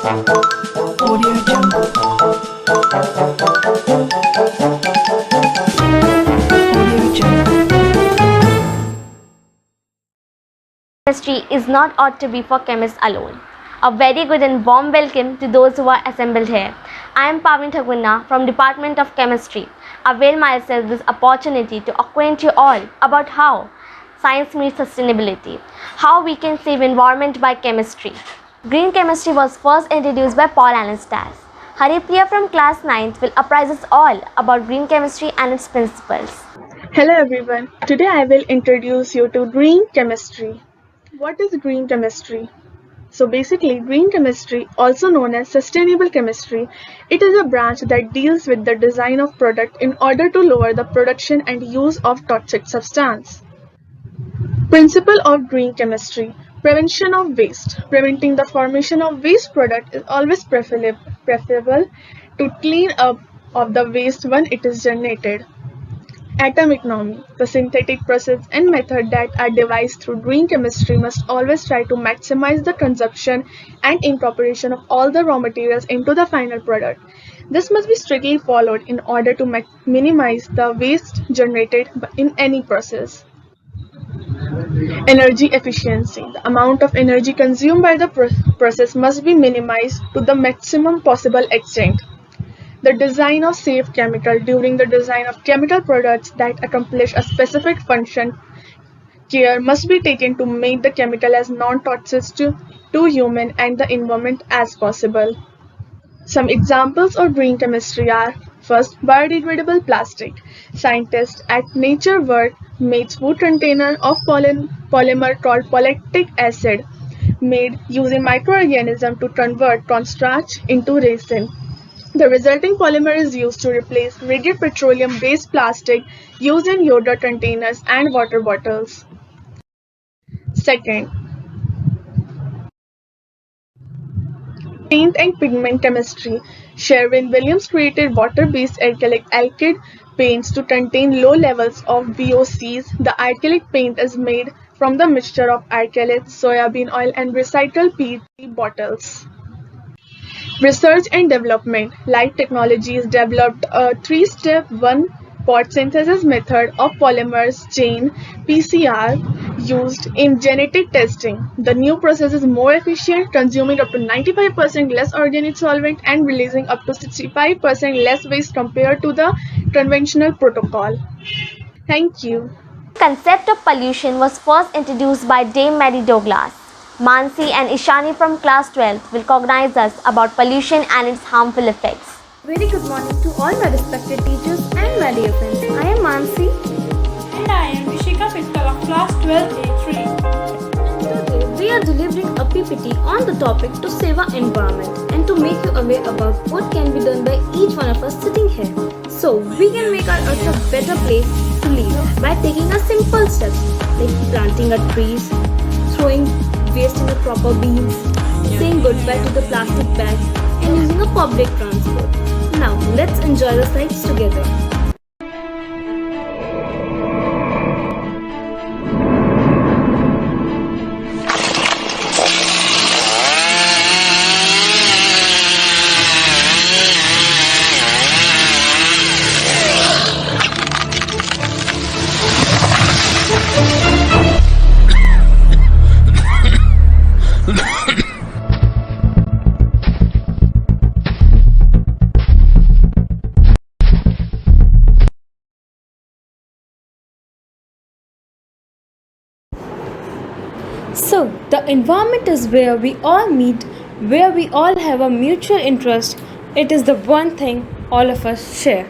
Audio Jungle. Audio Jungle. Chemistry is not ought to be for chemists alone. A very good and warm welcome to those who are assembled here. I am Pavin Thagunna from Department of Chemistry. I avail myself this opportunity to acquaint you all about how science meets sustainability, how we can save environment by chemistry. Green chemistry was first introduced by Paul Anastas. Haripriya from class 9th will apprise us all about green chemistry and its principles. Hello everyone. Today I will introduce you to green chemistry. What is green chemistry? So basically, green chemistry, also known as sustainable chemistry, it is a branch that deals with the design of product in order to lower the production and use of toxic substance. Principle of green chemistry: prevention of waste. Preventing the formation of waste product is always preferable to clean up of the waste when it is generated. Atom economy: the synthetic process and method that are devised through green chemistry must always try to maximize the consumption and incorporation of all the raw materials into the final product. This must be strictly followed in order to minimize the waste generated in any process. Energy efficiency: the amount of energy consumed by the process must be minimized to the maximum possible extent. The design of safe chemical: during the design of chemical products that accomplish a specific function, care must be taken to make the chemical as non-toxic to human and the environment as possible. Some examples of green chemistry are: first, biodegradable plastic. Scientists at Nature Work made food container of polymer called polylactic acid, made using microorganisms to convert cornstarch into resin. The resulting polymer is used to replace rigid petroleum-based plastic used in yogurt containers and water bottles. Second, paint and pigment chemistry. Sherwin-Williams created water-based acrylic alkyd paints to contain low levels of VOCs. The acrylic paint is made from the mixture of acrylic, soybean oil, and recycled PET bottles. Research and development. Light Technologies developed a three-step one-pot synthesis method of polymers chain (PCR) used in genetic testing. The new process is more efficient, consuming up to 95% less organic solvent and releasing up to 65% less waste compared to the conventional protocol. Thank you. The concept of pollution was first introduced by Dame Mary Douglas. Mansi and Ishani from class 12 will cognize us about pollution and its harmful effects. Very good morning to all my respected teachers and my dear friends. I am Mansi. And I am Vishika Pittal of class 12A3. Today we are delivering a PPT on the topic to save our environment and to make you aware about what can be done by each one of us sitting here. So we can make our earth a better place to live by taking a simple steps like planting a trees, throwing waste in the proper bins, saying goodbye to the plastic bags and using a public transport. Now let's enjoy the sights together. So, the environment is where we all meet, where we all have a mutual interest. It is the one thing all of us share.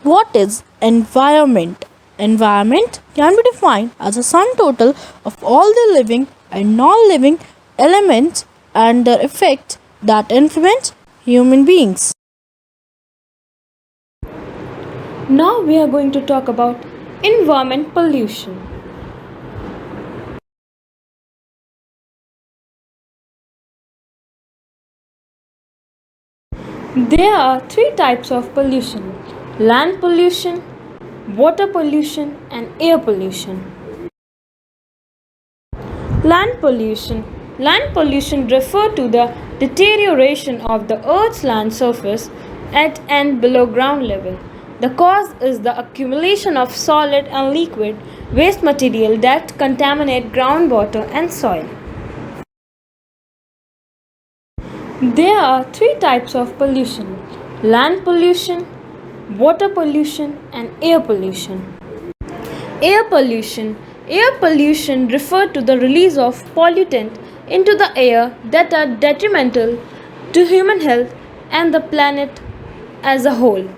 What is environment? Environment can be defined as a sum total of all the living and non-living elements and their effects that influence human beings. Now we are going to talk about environment pollution. There are three types of pollution: land pollution, water pollution, and air pollution. Land pollution Land pollution refers to the deterioration of the Earth's land surface at and below ground level. The cause is the accumulation of solid and liquid waste material that contaminate groundwater and soil. There are three types of pollution: land pollution, water pollution, and air pollution. Air pollution. Air pollution refers to the release of pollutant into the air that are detrimental to human health and the planet as a whole.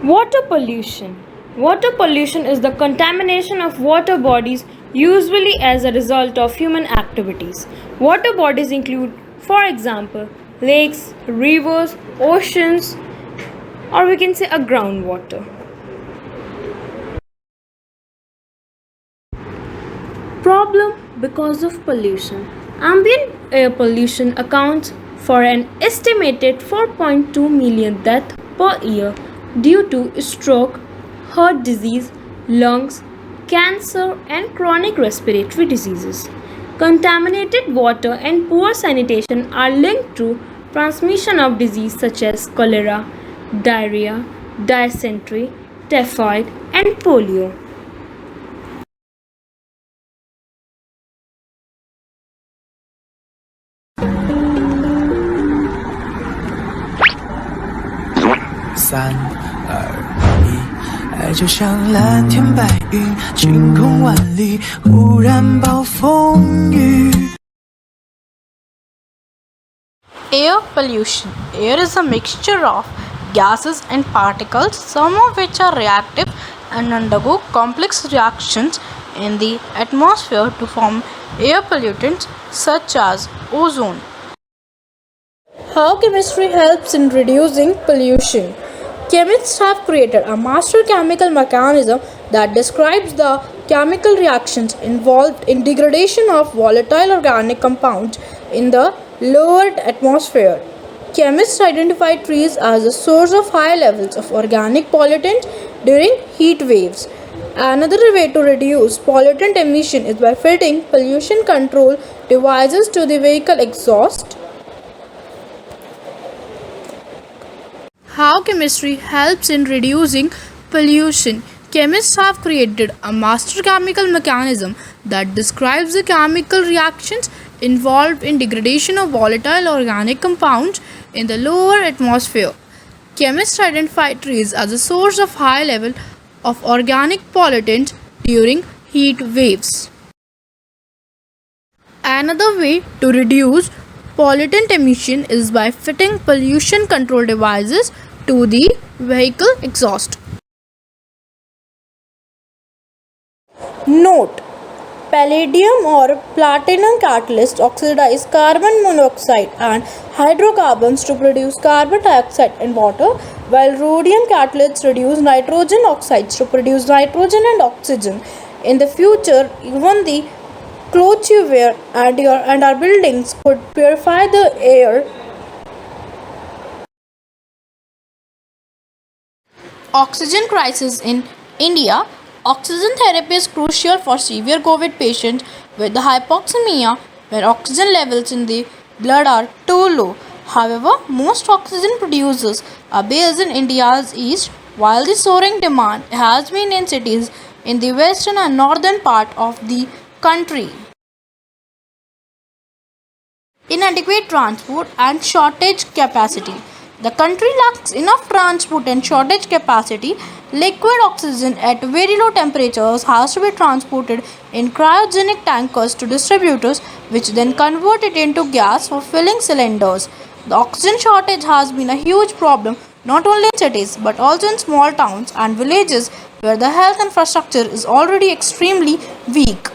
Water pollution. Water pollution is the contamination of water bodies, usually as a result of human activities. Water bodies include, for example, lakes, rivers, oceans, or we can say a groundwater. Problem because of pollution. Ambient air pollution accounts for an estimated 4.2 million deaths per year due to stroke, heart disease, lungs, cancer, and chronic respiratory diseases. Contaminated water and poor sanitation are linked to transmission of disease such as cholera, diarrhea, dysentery, typhoid, and polio.三二一，爱就像蓝天白云，晴空万里，忽然暴风雨。Air pollution. Air is a mixture of gases and particles, some of which are reactive and undergo complex reactions in the atmosphere to form air pollutants such as ozone. How chemistry helps in reducing pollution? Chemists have created a master chemical mechanism that describes the chemical reactions involved in degradation of volatile organic compounds in the lower atmosphere. Chemists identify trees as a source of high levels of organic pollutants during heat waves. Another way to reduce pollutant emission is by fitting pollution control devices to the vehicle exhaust. How chemistry helps in reducing pollution? Chemists have created a master chemical mechanism that describes the chemical reactions involved in degradation of volatile organic compounds in the lower atmosphere. Chemists identify trees as a source of high level of organic pollutants during heat waves. Another way to reduce pollutant emission is by fitting pollution control devices to the vehicle exhaust. Note: palladium or platinum catalysts oxidize carbon monoxide and hydrocarbons to produce carbon dioxide and water, while rhodium catalysts reduce nitrogen oxides to produce nitrogen and oxygen. In the future, even the clothes you wear and our buildings could purify the air. Oxygen crisis in India. Oxygen therapy is crucial for severe COVID patients with hypoxemia where oxygen levels in the blood are too low. However, most oxygen producers are based in India's east, while the soaring demand has been in cities in the western and northern part of the country. Inadequate transport and shortage capacity. The country lacks enough transport and shortage capacity. Liquid oxygen at very low temperatures has to be transported in cryogenic tankers to distributors, which then convert it into gas for filling cylinders. The oxygen shortage has been a huge problem not only in cities but also in small towns and villages where the health infrastructure is already extremely weak.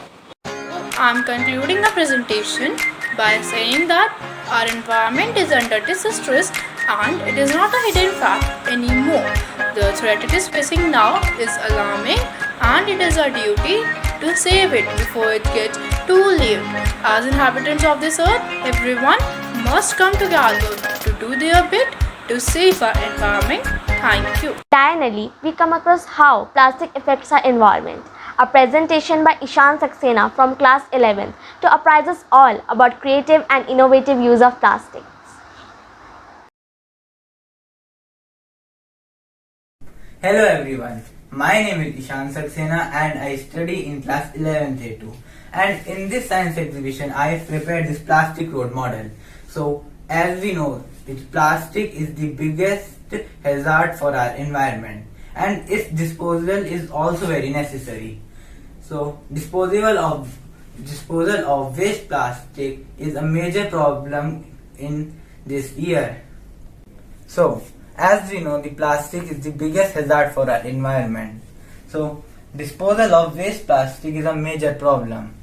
I am concluding the presentation by saying that our environment is under distress and it is not a hidden fact anymore. The threat it is facing now is alarming, and it is our duty to save it before it gets too late. As inhabitants of this earth, everyone must come together to do their bit to save our environment. Thank you. Diurnally, we come across how plastic affects our environment. A presentation by Ishan Saxena from class 11 to apprise us all about creative and innovative use of plastics. Hello everyone, my name is Ishan Saxena and I study in class 11th A2. And in this science exhibition, I have prepared this plastic road model. So, as we know, plastic is the biggest hazard for our environment, and its disposal is also very necessary. So, disposal of waste plastic is a major problem in this year. So, as we know, the plastic is the biggest hazard for our environment. So, disposal of waste plastic is a major problem.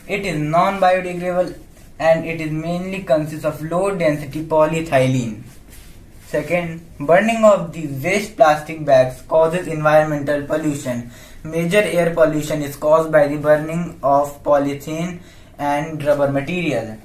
It is non-biodegradable and it is mainly consists of low density polyethylene. Second, burning of these waste plastic bags causes environmental pollution. Major air pollution is caused by the burning of polythene and rubber material.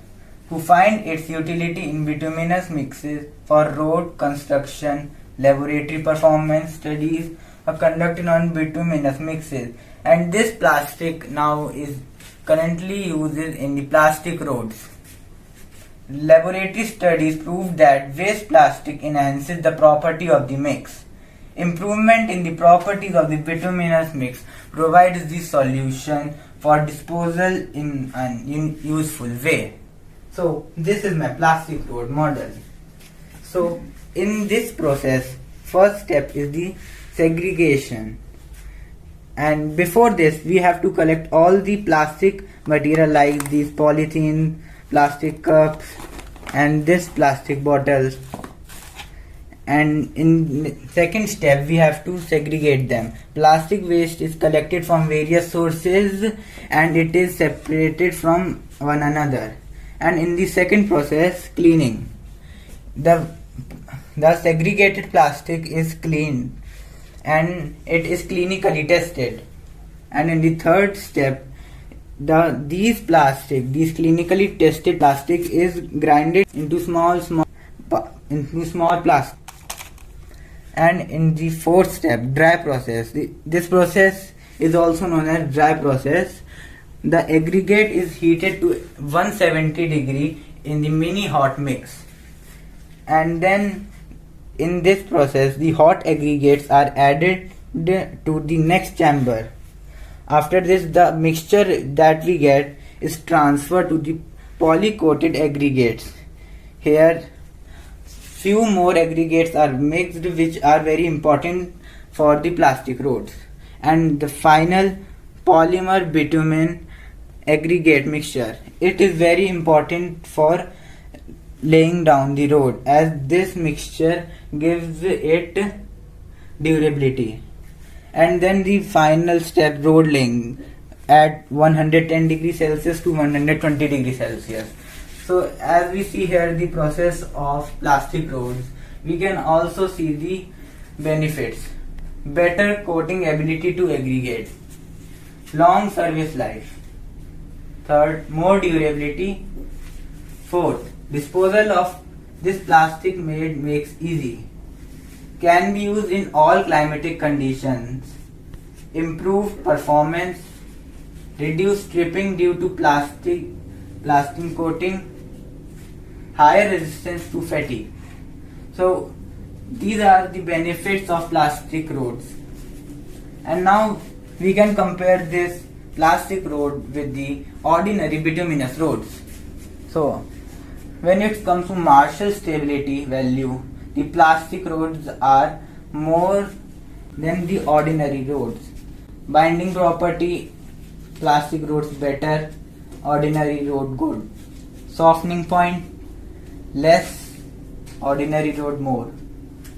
Who find its utility in bituminous mixes for road construction. Laboratory performance studies are conducted on bituminous mixes, and this plastic now is currently used in the plastic roads. Laboratory studies prove that waste plastic enhances the property of the mix. Improvement in the properties of the bituminous mix provides the solution for disposal in an useful way. So this is my plastic road model. So in this process, first step is the segregation. And before this, we have to collect all the plastic material like these polythene, plastic cups, and this plastic bottles. And in second step, we have to segregate them. Plastic waste is collected from various sources and it is separated from one another. And in the second process, cleaning. The segregated plastic is cleaned and it is clinically tested. And in the third step, these clinically tested plastic is grinded into small plastic. And in the fourth step, dry process. This process is also known as dry process. The aggregate is heated to 170 degree in the mini hot mix, and then in this process the hot aggregates are added to the next chamber. After this, the mixture that we get is transferred to the poly-coated aggregates. Here few more aggregates are mixed which are very important for the plastic roads, and the final polymer bitumen aggregate mixture. It is very important for laying down the road as this mixture gives it durability. And then the final step, road laying at 110 degrees Celsius to 120 degrees Celsius. So as we see here the process of plastic roads, we can also see the benefits. Better coating ability to aggregate. Long service life. Third, more durability. Fourth, disposal of this plastic makes easy. Can be used in all climatic conditions. Improved performance. Reduced stripping due to plastic coating. Higher resistance to fatigue. So these are the benefits of plastic roads. And now we can compare this plastic road with the ordinary bituminous roads. So when it comes to Marshall stability value, the plastic roads are more than the ordinary roads. Binding property, plastic roads better, ordinary road good. Softening point, less, ordinary road more.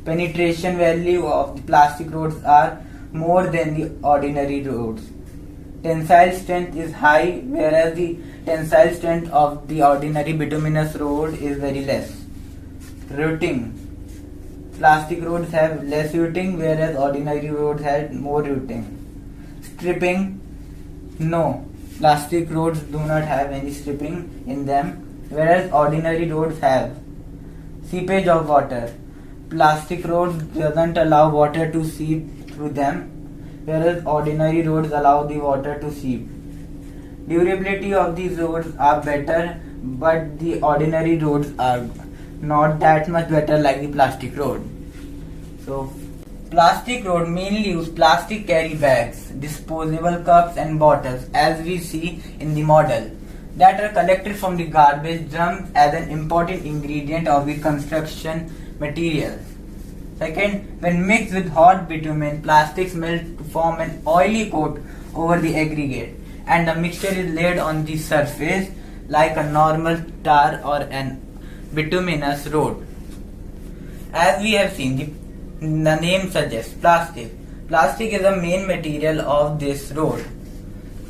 Penetration value of the plastic roads are more than the ordinary roads. Tensile strength is high, whereas the tensile strength of the ordinary bituminous road is very less. Routing. plastic roads have less routing, whereas ordinary roads have more routing. Stripping, no, plastic roads do not have any stripping in them, whereas ordinary roads have. Seepage of water, plastic roads doesn't allow water to seep through them, whereas ordinary roads allow the water to seep. Durability of these roads are better, but the ordinary roads are not that much better like the plastic road. So, plastic road mainly use plastic carry bags, disposable cups and bottles as we see in the model that are collected from the garbage drums as an important ingredient of the construction materials. Second, when mixed with hot bitumen, plastics melt to form an oily coat over the aggregate and the mixture is laid on the surface like a normal tar or an bituminous road. As we have seen, the name suggests plastic. Plastic is the main material of this road.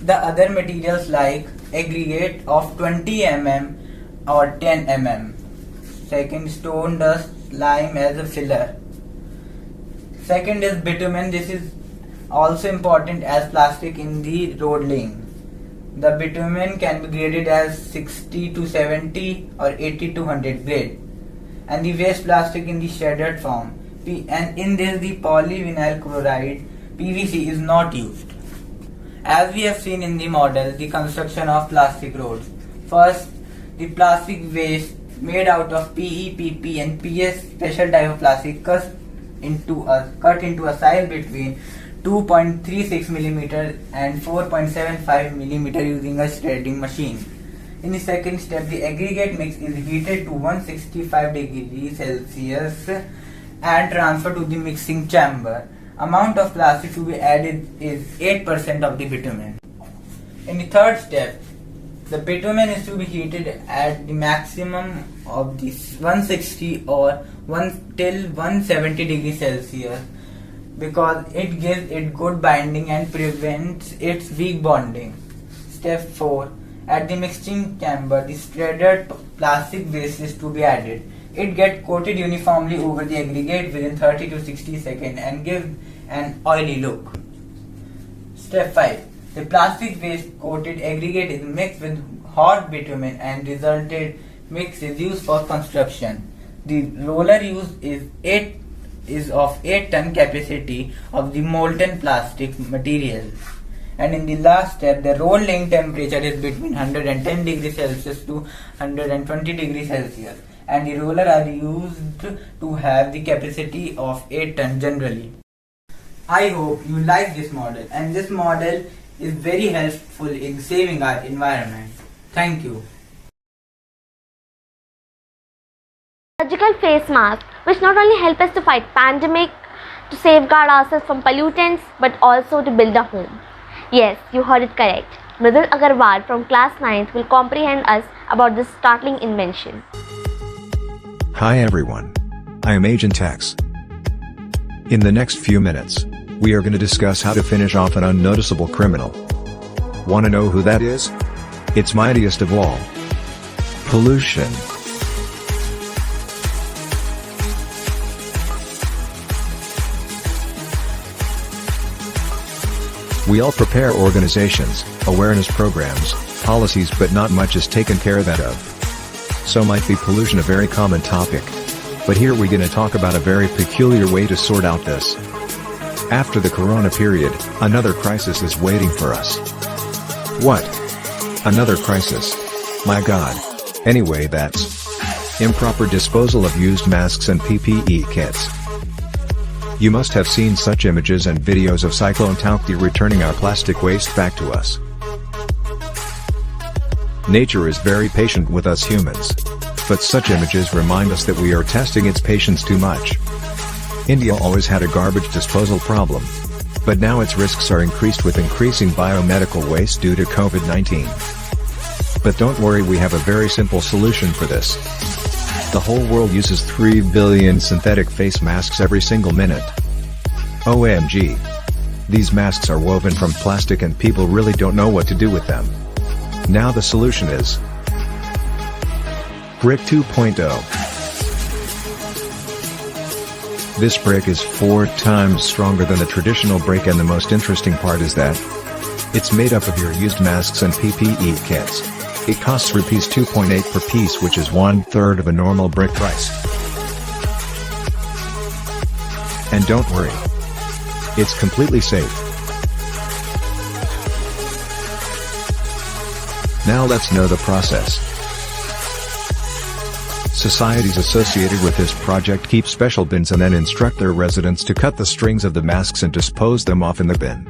The other materials like aggregate of 20 mm or 10 mm. Second, stone dust, lime as a filler. Second is bitumen. This is also important as plastic in the road laying. The bitumen can be graded as 60 to 70 or 80 to 100 grade, and the waste plastic in the shredded form. And in this, the polyvinyl chloride (PVC) is not used. As we have seen in the model, the construction of plastic roads. First, the plastic waste made out of PE, PP, and PS special type of plastic cut into a size between 2.36 mm and 4.75 mm using a shredding machine. In the second step, the aggregate mix is heated to 165 degrees Celsius and transferred to the mixing chamber. Amount of plastic to be added is 8% of the bitumen. In the third step, the bitumen is to be heated at the maximum of the 160 or till 170 degrees Celsius because it gives it good binding and prevents its weak bonding. Step 4. At the mixing chamber, the shredded plastic waste is to be added. It gets coated uniformly over the aggregate within 30 to 60 seconds and gives an oily look. Step 5. The plastic waste coated aggregate is mixed with hot bitumen and resulted mix is used for construction. The roller used is of 8 ton capacity of the molten plastic material. And in the last step, the roll laying temperature is between 110 degrees Celsius to 120 degrees Celsius. And the roller are used to have the capacity of 8 ton generally. I hope you like this model, and this model is very helpful in saving our environment. Thank you. Surgical face masks, which not only help us to fight pandemic, to safeguard ourselves from pollutants, but also to build a home. Yes, you heard it correct. Mridul Agarwal from class 9th will comprehend us about this startling invention. Hi everyone. I am Agent X. In the next few minutes, we are going to discuss how to finish off an unnoticeable criminal. Wanna know who that is? It's mightiest of all. Pollution. We all prepare organizations, awareness programs, policies, but not much is taken care of. So might be pollution a very common topic. But here we're gonna talk about a very peculiar way to sort out this. After the corona period, another crisis is waiting for us. What? Another crisis? My god. Anyway, that's improper disposal of used masks and PPE kits. You must have seen such images and videos of Cyclone Tauktae returning our plastic waste back to us. Nature is very patient with us humans. But such images remind us that we are testing its patience too much. India always had a garbage disposal problem. But now its risks are increased with increasing biomedical waste due to COVID-19. But don't worry, we have a very simple solution for this. The whole world uses 3 billion synthetic face masks every single minute. OMG. These masks are woven from plastic and people really don't know what to do with them. Now the solution is Brick 2.0. This brick is 4 times stronger than the traditional brick, and the most interesting part is that it's made up of your used masks and PPE kits. It costs rupees 2.8 per piece, which is 1/3 of a normal brick price. And don't worry, it's completely safe. Now let's know the process. Societies associated with this project keep special bins and then instruct their residents to cut the strings of the masks and dispose them off in the bin.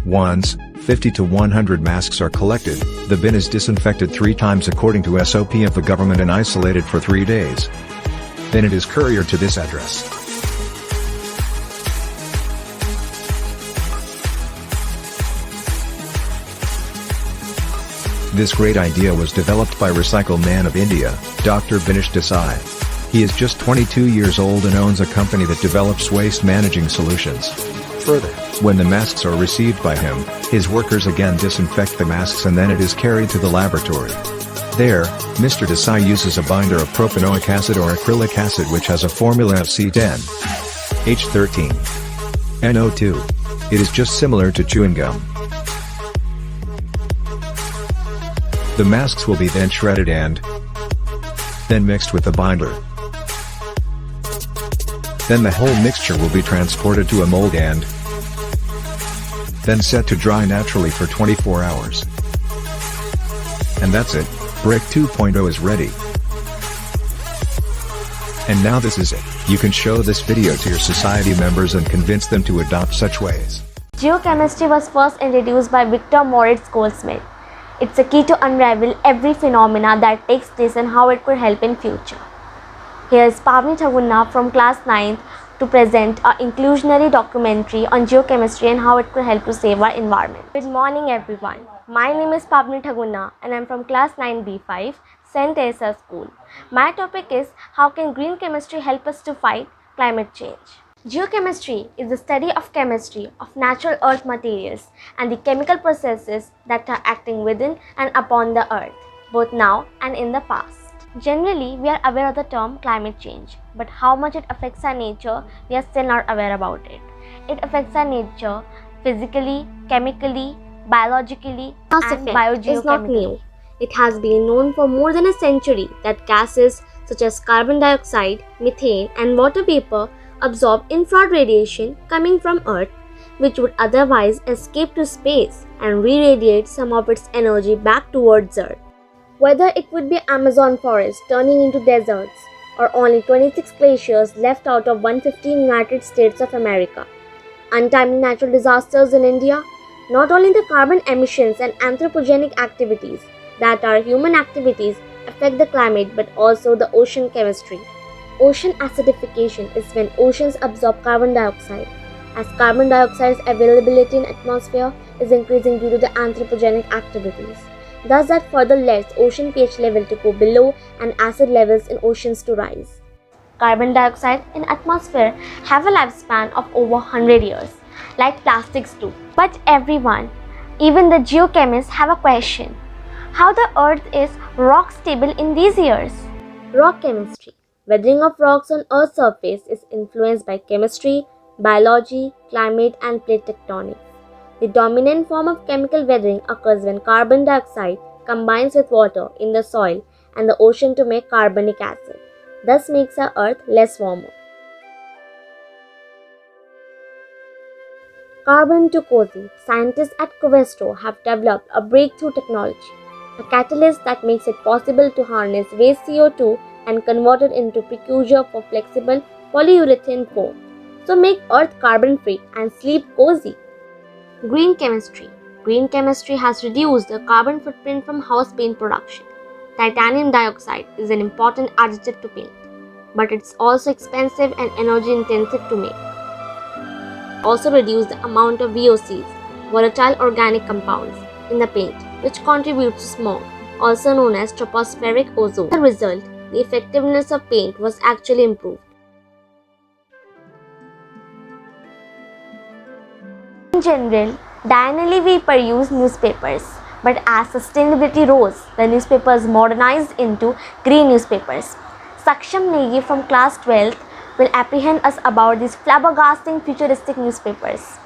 Once 50 to 100 masks are collected, the bin is disinfected 3 times according to SOP of the government and isolated for 3 days. Then it is couriered to this address. This great idea was developed by Recycle Man of India, Dr. Vinesh Desai. He is just 22 years old and owns a company that develops waste managing solutions. Further, when the masks are received by him, his workers again disinfect the masks and then it is carried to the laboratory. There, Mr. Desai uses a binder of propanoic acid or acrylic acid which has a formula of C10, H13, NO2. It is just similar to chewing gum. The masks will be then shredded and then mixed with the binder. Then the whole mixture will be transported to a mold and then set to dry naturally for 24 hours. And that's it, Brick 2.0 is ready. And now this is it, you can show this video to your society members and convince them to adopt such ways. Geochemistry was first introduced by Victor Moritz Goldsmith. It's a key to unravel every phenomena that takes place and how it could help in future. Here is Pavni Thagunna from class 9th to present an inclusionary documentary on geochemistry and how it could help to save our environment. Good morning everyone. My name is Pavni Thagunna and I am from class 9B5, St. Teresa School. My topic is how can green chemistry help us to fight climate change. Geochemistry is the study of chemistry of natural earth materials and the chemical processes that are acting within and upon the earth, both now and in the past. Generally, we are aware of the term climate change, but how much it affects our nature, we are still not aware about it. It affects our nature physically, chemically, biologically, and biogeochemically. Is not new. It has been known for more than a century that gases such as carbon dioxide, methane, and water vapor absorb infrared radiation coming from Earth, which would otherwise escape to space and re-radiate some of its energy back towards Earth. Whether it would be Amazon forest turning into deserts or only 26 glaciers left out of 115 United States of America, untimely natural disasters in India, not only the carbon emissions and anthropogenic activities that are human activities affect the climate but also the ocean chemistry. Ocean acidification is when oceans absorb carbon dioxide, as carbon dioxide's availability in atmosphere is increasing due to the anthropogenic activities. Thus that further lets ocean pH level to go below and acid levels in oceans to rise. Carbon dioxide in atmosphere have a lifespan of over 100 years, like plastics do. But everyone, even the geochemists, have a question. How the earth is rock stable in these years? Rock chemistry. Weathering of rocks on Earth's surface is influenced by chemistry, biology, climate, and plate tectonics. The dominant form of chemical weathering occurs when carbon dioxide combines with water in the soil and the ocean to make carbonic acid. Thus makes our Earth less warmer. Carbon to cozy. Scientists at Covestro have developed a breakthrough technology, a catalyst that makes it possible to harness waste CO2 and convert it into precursor for flexible polyurethane foam. So make Earth carbon free and sleep cozy. Green chemistry. Green chemistry has reduced the carbon footprint from house paint production. Titanium dioxide is an important additive to paint, but it's also expensive and energy intensive to make. Also reduce the amount of VOCs, volatile organic compounds, in the paint, which contributes to smog, also known as tropospheric ozone. As a result, the effectiveness of paint was actually improved. In general, diurnally we peruse newspapers, but as sustainability rose, the newspapers modernized into green newspapers. Saksham Negi from class 12th will apprehend us about these flabbergasting futuristic newspapers.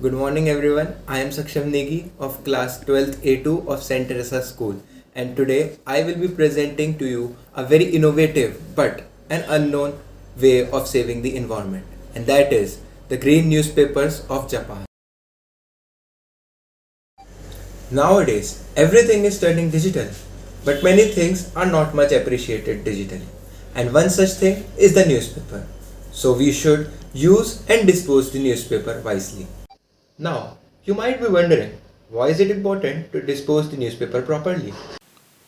Good morning everyone. I am Saksham Negi of class 12th A2 of St. Teresa School, and today I will be presenting to you a very innovative but an unknown way of saving the environment, and that is the green newspapers of Japan. Nowadays, everything is turning digital, but many things are not much appreciated digitally, and one such thing is the newspaper. So we should use and dispose the newspaper wisely. Now, you might be wondering, why is it important to dispose the newspaper properly?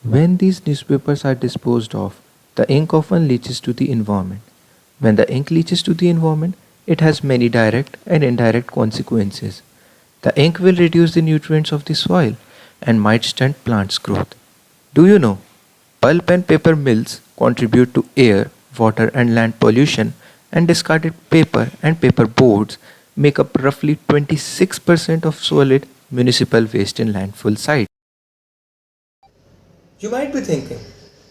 When these newspapers are disposed of, the ink often leaches to the environment. When the ink leaches to the environment, it has many direct and indirect consequences. The ink will reduce the nutrients of the soil and might stunt plants' growth. Do you know? Pulp and paper mills contribute to air, water, and land pollution, and discarded paper and paper boards make up roughly 26% of solid municipal waste in landfill sites. You might be thinking,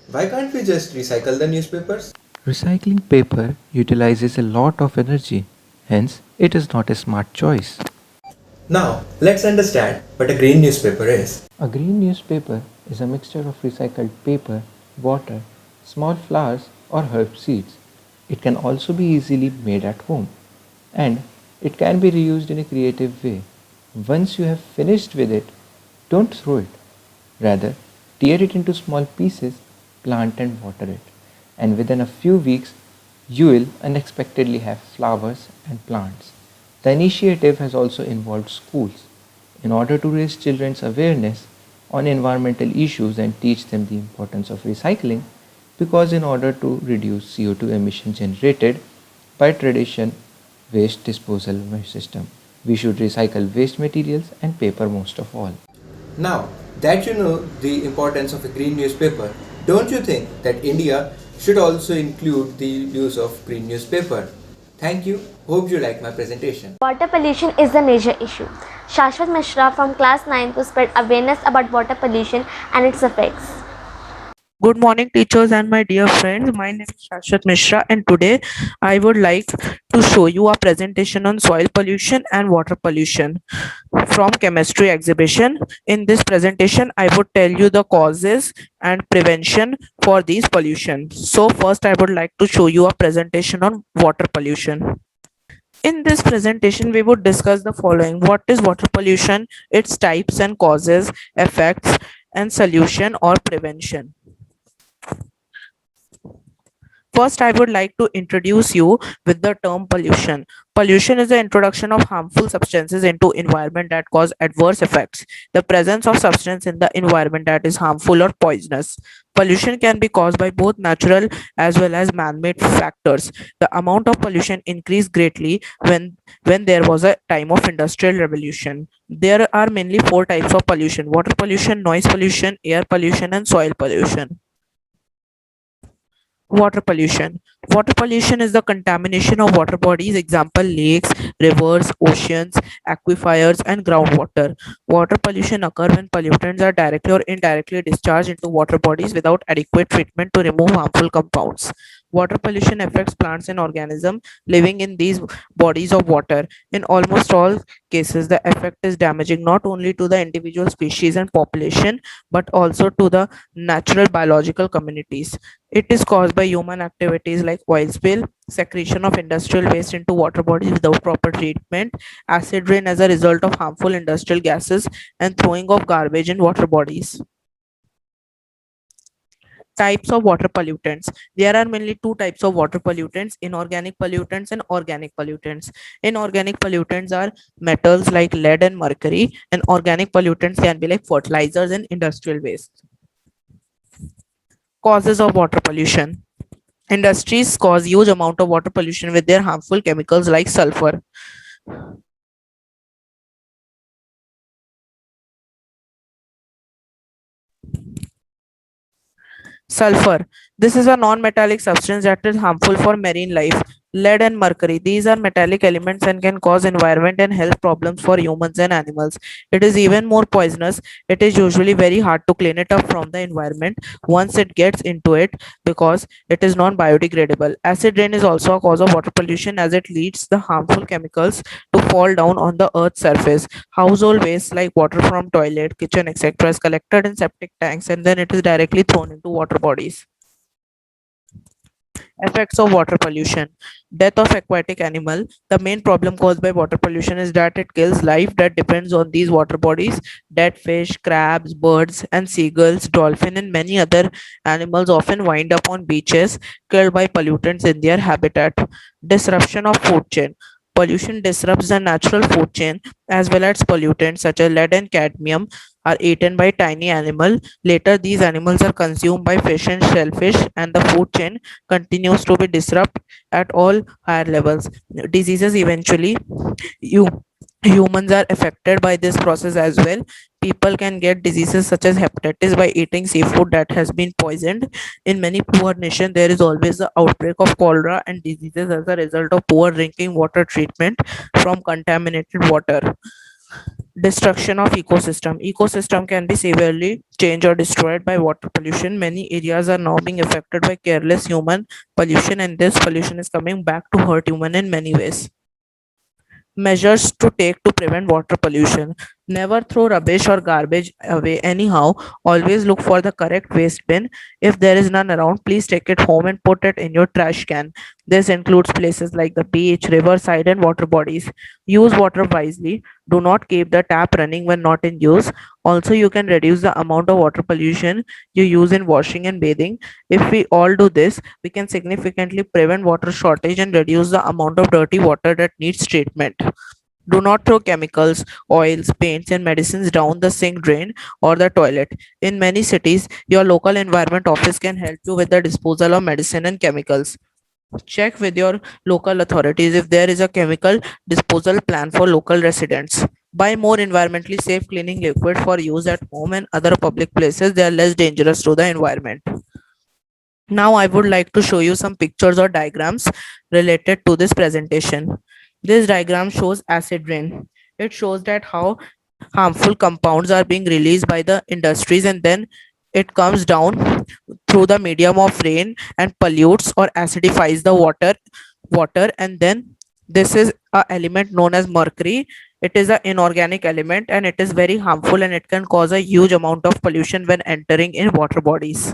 why can't we just recycle the newspapers? Recycling paper utilizes a lot of energy, hence, it is not a smart choice. Now, let's understand what a green newspaper is. A green newspaper is a mixture of recycled paper, water, small flowers, or herb seeds. It can also be easily made at home, and it can be reused in a creative way. Once you have finished with it, don't throw it. Rather, tear it into small pieces, plant and water it, and within a few weeks, you will unexpectedly have flowers and plants. The initiative has also involved schools in order to raise children's awareness on environmental issues and teach them the importance of recycling, because in order to reduce CO2 emissions generated by tradition waste disposal system, we should recycle waste materials and paper most of all. Now that you know the importance of a green newspaper, don't you think that India should also include the use of green newspaper? Thank you. Hope you like my presentation. Water pollution is a major issue. Shashwat Mishra from class 9 to spread awareness about water pollution and its effects. Good morning, teachers and my dear friends. My name is Shashwat Mishra, and today I would like to show you a presentation on soil pollution and water pollution from chemistry exhibition. In this presentation, I would tell you the causes and prevention for these pollution. So first, I would like to show you a presentation on water pollution. In this presentation, we would discuss the following: what is water pollution, its types and causes, effects, and solution or prevention. First, I would like to introduce you with the term pollution. Pollution is the introduction of harmful substances into environment that cause adverse effects. The presence of substance in the environment that is harmful or poisonous. Pollution can be caused by both natural as well as man-made factors. The amount of pollution increased greatly when there was a time of industrial revolution. There are mainly four types of pollution: water pollution, noise pollution, air pollution, and soil pollution. Water pollution. Water pollution is the contamination of water bodies, example lakes, rivers, oceans, aquifers, and groundwater. Water pollution occur when pollutants are directly or indirectly discharged into water bodies without adequate treatment to remove harmful compounds. Water pollution affects plants and organisms living in these bodies of water. In almost all cases, the effect is damaging not only to the individual species and population but also to the natural biological communities. It is caused by human activities like oil spill, secretion of industrial waste into water bodies without proper treatment, acid rain as a result of harmful industrial gases, and throwing of garbage in water bodies. Types of water pollutants. There are mainly two types of water pollutants: inorganic pollutants and organic pollutants. Inorganic pollutants are metals like lead and mercury, and organic pollutants can be like fertilizers and industrial waste. Causes of water pollution. Industries cause huge amount of water pollution with their harmful chemicals like sulfur. Sulfur. This is a non-metallic substance that is harmful for marine life. Lead and mercury. These are metallic elements and can cause environment and health problems for humans and animals. It is even more poisonous. It is usually very hard to clean it up from the environment once it gets into it because it is non-biodegradable. Acid rain is also a cause of water pollution as it leads the harmful chemicals to fall down on the earth's surface. Household waste like water from toilet, kitchen, etc. is collected in septic tanks and then it is directly thrown into water bodies. Effects of water pollution. Death of aquatic animal. The main problem caused by water pollution is that it kills life that depends on these water bodies. Dead fish, crabs, birds, and seagulls, dolphin, and many other animals often wind up on beaches killed by pollutants in their habitat. Disruption of food chain. Pollution disrupts the natural food chain as well as pollutants such as lead and cadmium are eaten by tiny animal. Later, these animals are consumed by fish and shellfish, and the food chain continues to be disrupted at all higher levels. Diseases eventually, you humans are affected by this process as well. People can get diseases such as hepatitis by eating seafood that has been poisoned. In many poor nations, there is always the outbreak of cholera and diseases as a result of poor drinking water treatment from contaminated water. Destruction of ecosystem can be severely changed or destroyed by water pollution. Many areas are now being affected by careless human pollution, and this pollution is coming back to hurt human in many ways. Measures to take to prevent water pollution. Never throw rubbish or garbage away anyhow. Always look for the correct waste bin. If there is none around, please take it home and put it in your trash can. This includes places like the beach, riverside, and water bodies. Use water wisely. Do not keep the tap running when not in use. Also, you can reduce the amount of water pollution you use in washing and bathing. If we all do this, we can significantly prevent water shortage and reduce the amount of dirty water that needs treatment. Do not throw chemicals, oils, paints, and medicines down the sink drain or the toilet. In many cities, your local environment office can help you with the disposal of medicine and chemicals. Check with your local authorities if there is a chemical disposal plan for local residents. Buy more environmentally safe cleaning liquid for use at home and other public places. They are less dangerous to the environment. Now I would like to show you some pictures or diagrams related to this presentation. This diagram shows acid rain. It shows that how harmful compounds are being released by the industries and then it comes down through the medium of rain and pollutes or acidifies the water and then this is a element known as mercury. It is an inorganic element and it is very harmful and it can cause a huge amount of pollution when entering in water bodies.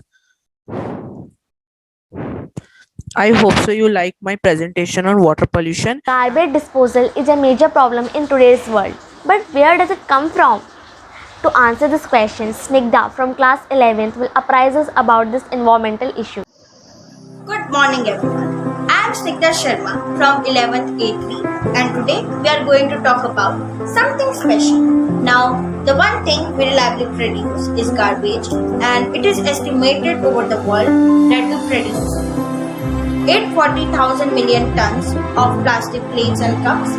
I hope so you like my presentation on water pollution. Garbage disposal is a major problem in today's world. But where does it come from? To answer this question, Snigdha from class 11th will apprise us about this environmental issue. Good morning everyone. I am Snigdha Sharma from 11th A3 and today we are going to talk about something special. Now, the one thing we reliably produce is garbage and it is estimated over the world that we produce 840,000 million tons of plastic plates and cups,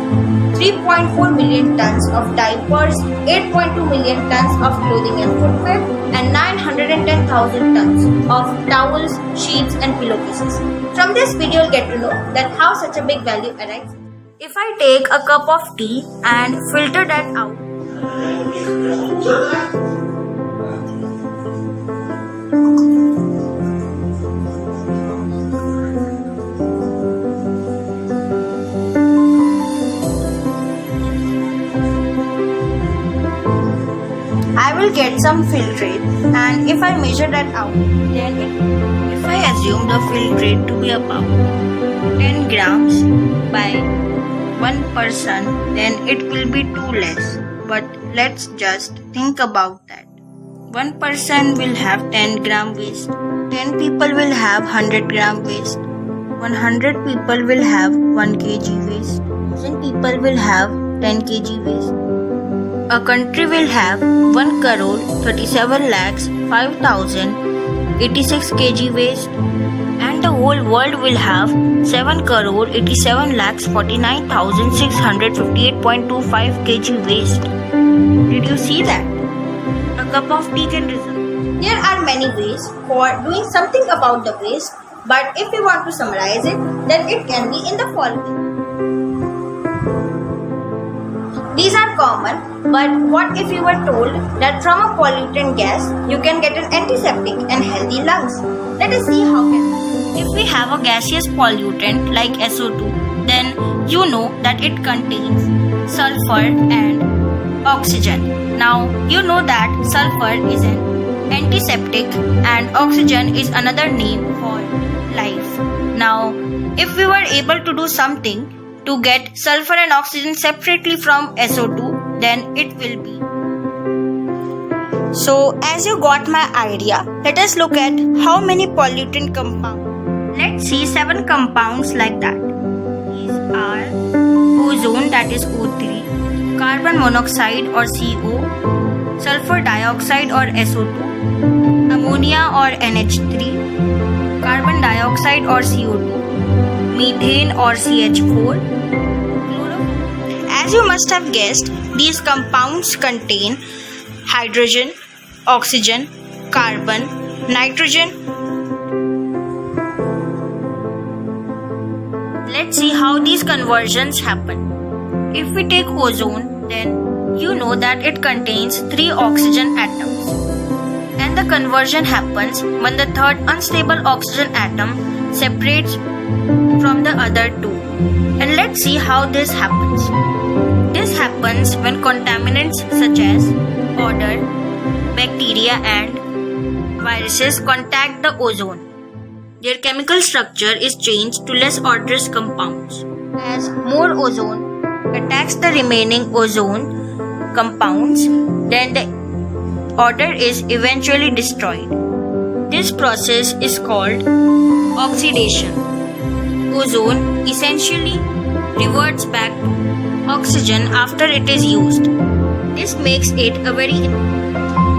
3.4 million tons of diapers, 8.2 million tons of clothing and footwear, and 910,000 tons of towels, sheets, and pillowcases. From this video, you'll get to know that how such a big value arrives. If I take a cup of tea and filter that out, I will get some filtrate, and if I measure that out, then if I assume the filtrate to be about 10 grams by 1 person, then it will be too less. But let's just think about that. 1 person will have 10 gram waste, 10 people will have 100 gram waste, 100 people will have 1 kg waste, 1000 people will have 10 kg waste. A country will have 1 crore 37 lakhs 5,086 kg waste and the whole world will have 7 crore 87 lakhs 49,658.25 kg waste. Did you see that? A cup of tea can result There are many ways for doing something about the waste, but if we want to summarize it, then it can be in the following. These are common, but what if you were told that from a pollutant gas you can get an antiseptic and healthy lungs? Let us see how can. If we have a gaseous pollutant like SO2, then you know that it contains sulfur and oxygen. Now you know that sulfur is an antiseptic and oxygen is another name for life. Now, if we were able to do something to get sulfur and oxygen separately from SO2, then it will be. So, as you got my idea, let us look at how many pollutant compounds. Let's see 7 compounds like that. These are ozone, that is O3, carbon monoxide or CO, sulfur dioxide or SO2, ammonia or NH3, carbon dioxide or CO2, methane or CH4. As you must have guessed, these compounds contain hydrogen, oxygen, carbon, nitrogen. Let's see how these conversions happen. If we take ozone, then you know that it contains 3 oxygen atoms. And the conversion happens when the third unstable oxygen atom separates from the other 2. And let's see how this happens. This happens when contaminants such as odor, bacteria and viruses contact the ozone. Their chemical structure is changed to less odorous compounds. As more ozone attacks the remaining ozone compounds, then the odor is eventually destroyed. This process is called oxidation. Ozone essentially reverts back to oxygen after it is used. This makes it a very.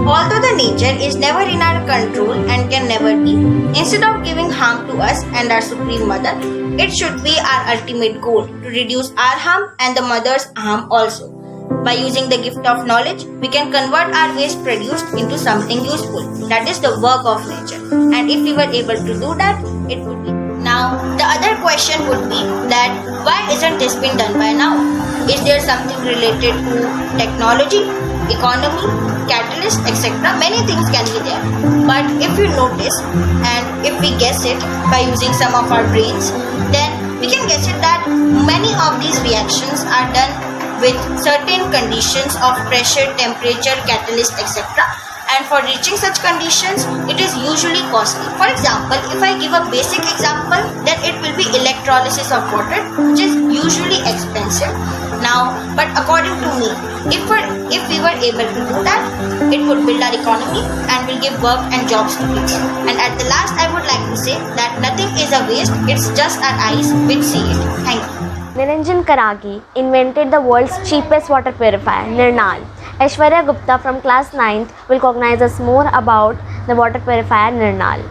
Although the nature is never in our control and can never be, instead of giving harm to us and our Supreme Mother, it should be our ultimate goal to reduce our harm and the mother's harm also. By using the gift of knowledge, we can convert our waste produced into something useful. That is the work of nature. And if we were able to do that, it would be. Now, the other question would be that why isn't this been done by now? Is there something related to technology, economy, catalyst, etc.? Many things can be there. But if you notice and if we guess it by using some of our brains, then we can guess it that many of these reactions are done with certain conditions of pressure, temperature, catalyst, etc. And for reaching such conditions, it is usually costly. For example, if I give a basic example, then it will be electrolysis of water, which is usually expensive. Now, but according to me, if we were able to do that, it would build our economy and will give work and jobs to people. And at the last, I would like to say that nothing is a waste, it's just our eyes which see it. Thank you. Niranjan Karagi invented the world's cheapest water purifier, Nirnal. Aishwarya Gupta from class 9th will cognize us more about the water purifier Nirnal.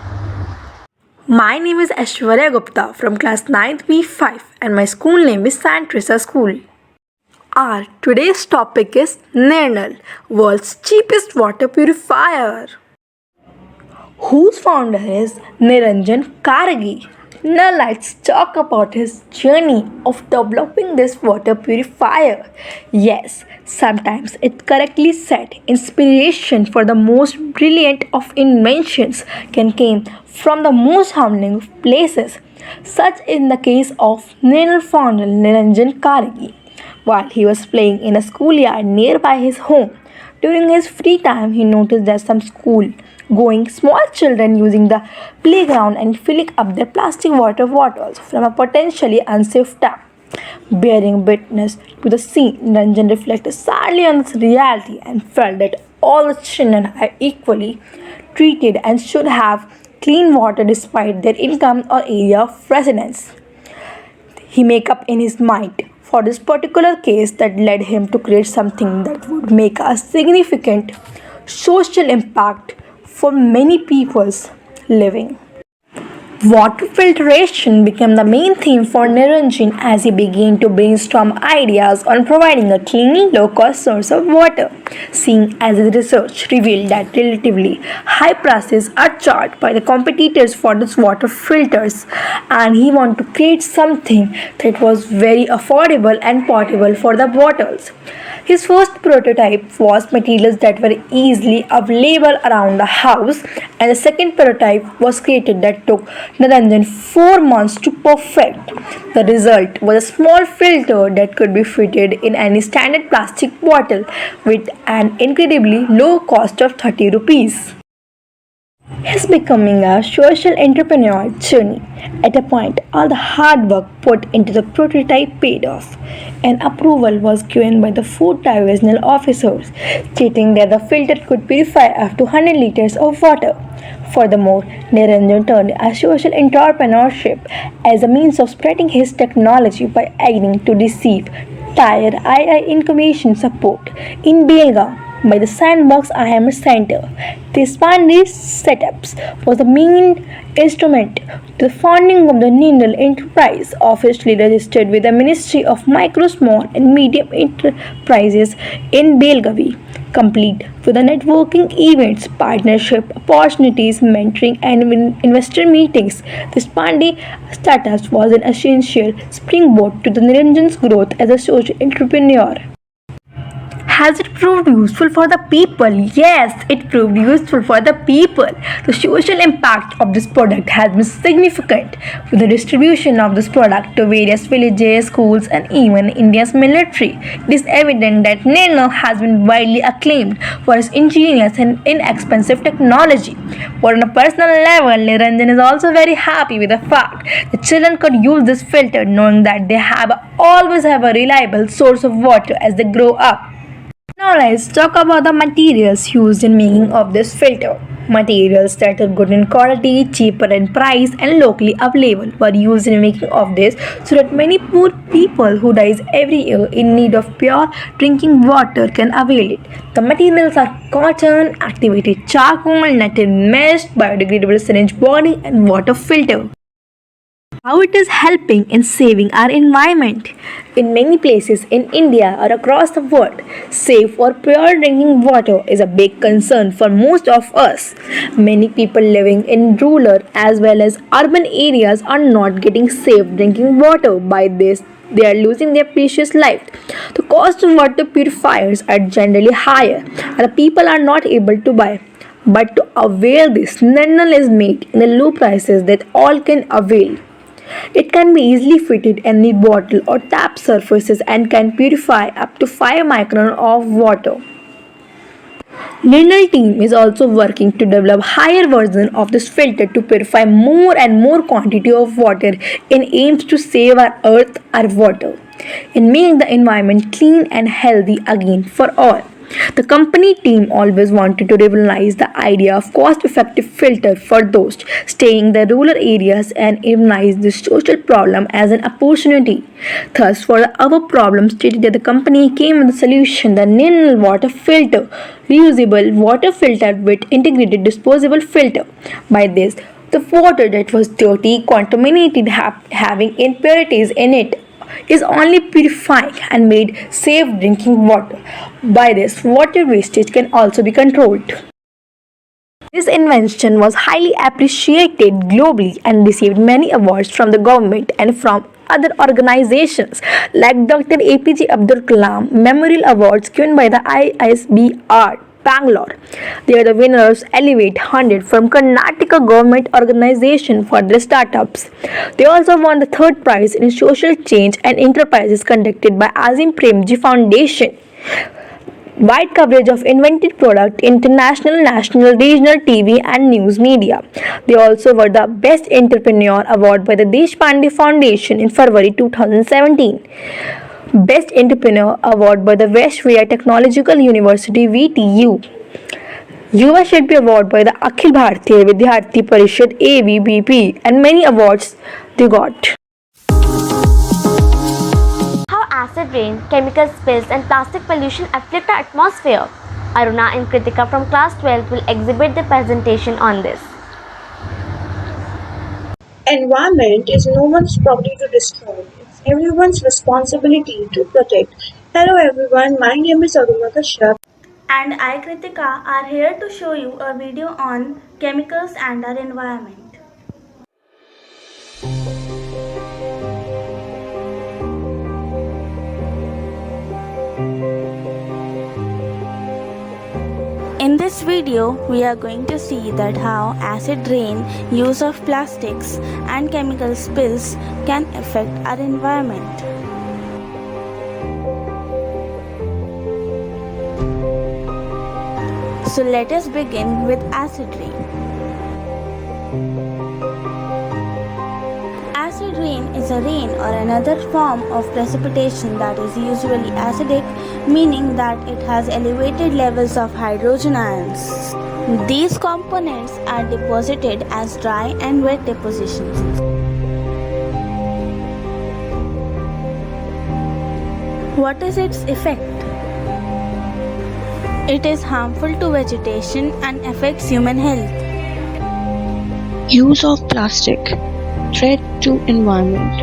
My name is Aishwarya Gupta from class 9th B5 and my school name is Saint Teresa School. Our today's topic is Nirnal, world's cheapest water purifier, whose founder is Niranjan Karagi. Now let's talk about his journey of developing this water purifier. Yes, sometimes it correctly said inspiration for the most brilliant of inventions can come from the most humbling of places. Such in the case of Nirnal founder Niranjan Karagi. While he was playing in a schoolyard nearby his home, during his free time he noticed that some school-going small children using the playground and filling up their plastic water bottles from a potentially unsafe tap. Bearing witness to the scene, Niranjan reflected sadly on this reality and felt that all the children are equally treated and should have clean water despite their income or area of residence. He made up in his mind for this particular case that led him to create something that would make a significant social impact for many people's living. Water filtration became the main theme for Niranjan as he began to brainstorm ideas on providing a clean, low-cost source of water, seeing as his research revealed that relatively high prices are charged by the competitors for these water filters, and he wanted to create something that was very affordable and portable for the bottles. His first prototype was materials that were easily available around the house, and the second prototype was created that took Naranjan 4 months to perfect. The result was a small filter that could be fitted in any standard plastic bottle with an incredibly low cost of 30 rupees. His becoming a social entrepreneur journey. At a point, all the hard work put into the prototype paid off. An approval was given by the food divisional officers, stating that the filter could purify up to 100 liters of water. Furthermore, Niranjan turned a social entrepreneurship as a means of spreading his technology by agreeing to receive Tier II incubation support in Belgaum by the Sandbox IMR Center. This funding setups was the main instrument to the founding of the Nindal Enterprise, officially registered with the Ministry of Micro, Small and Medium Enterprises in Belgavi, complete with the networking events, partnership opportunities, mentoring and investor meetings. This Pandey status was an essential springboard to the Niranjan's growth as a social entrepreneur. Has it proved useful for the people? Yes, it proved useful for the people. The social impact of this product has been significant, with the distribution of this product to various villages, schools, and even India's military. It is evident that Nano has been widely acclaimed for its ingenious and inexpensive technology. But on a personal level, Niranjan is also very happy with the fact that children could use this filter, knowing that they always have a reliable source of water as they grow up. Now let's talk about the materials used in making of this filter. Materials that are good in quality, cheaper in price and locally available were used in making of this so that many poor people who dies every year in need of pure drinking water can avail it. The materials are cotton, activated charcoal, netted mesh, biodegradable syringe body and water filter. How it is helping in saving our environment. In many places in India or across the world, safe or pure drinking water is a big concern for most of us. Many people living in rural as well as urban areas are not getting safe drinking water. By this, they are losing their precious life. The cost of water purifiers are generally higher and the people are not able to buy. But to avail this, Nannal is made in the low prices that all can avail. It can be easily fitted in the bottle or tap surfaces and can purify up to 5 micron of water. Lindell team is also working to develop higher version of this filter to purify more and more quantity of water in aims to save our earth, our water, and make the environment clean and healthy again for all. The company team always wanted to revolutionize the idea of cost-effective filter for those staying in the rural areas and immunize this social problem as an opportunity. Thus, for our problem stated that the company came with a solution, the Nil water filter, reusable water filter with integrated disposable filter. By this, the water that was dirty, contaminated, having impurities in it is only purified and made safe drinking water. By this, water wastage can also be controlled. This invention was highly appreciated globally and received many awards from the government and from other organizations like Dr. APJ Abdul Kalam Memorial Awards given by the ISBR Bangalore. They are the winners Elevate 100 from Karnataka government organization for their startups. They also won the third prize in social change and enterprises conducted by Azim Premji Foundation. Wide coverage of invented product, international, national, regional TV and news media. They also were the Best Entrepreneur Award by the Deshpande Foundation in February 2017. Best Entrepreneur Award by the Vishwaya Technological University VTU. Yuva Shilpi Award by the Akhil Bharatiya Vidyarthi Parishad AVBP and many awards they got. How acid rain, chemical spills and plastic pollution affect our atmosphere. Aruna and Kritika from class 12 will exhibit their presentation on this. Environment is no one's property to destroy. It's everyone's responsibility to protect. Hello everyone, my name is Aruna Kashyap. And I, Kritika, are here to show you a video on chemicals and our environment. In this video, we are going to see that how acid rain, use of plastics and chemical spills can affect our environment. So let us begin with acid rain. Acid rain is a rain or another form of precipitation that is usually acidic, meaning that it has elevated levels of hydrogen ions. These components are deposited as dry and wet depositions. What is its effect? It is harmful to vegetation and affects human health. Use of plastic. Threat to environment.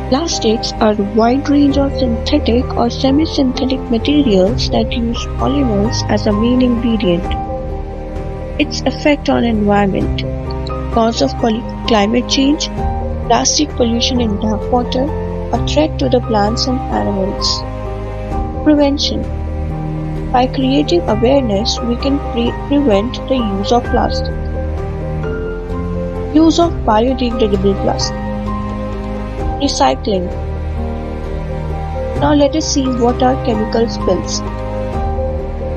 Plastics are a wide range of synthetic or semi-synthetic materials that use polymers as a main ingredient. Its effect on environment. Cause of climate change. Plastic pollution in tap water. A threat to the plants and animals. Prevention. By creating awareness, we can prevent the use of plastic. Use of biodegradable plastic. Recycling. Now let us see what are chemical spills.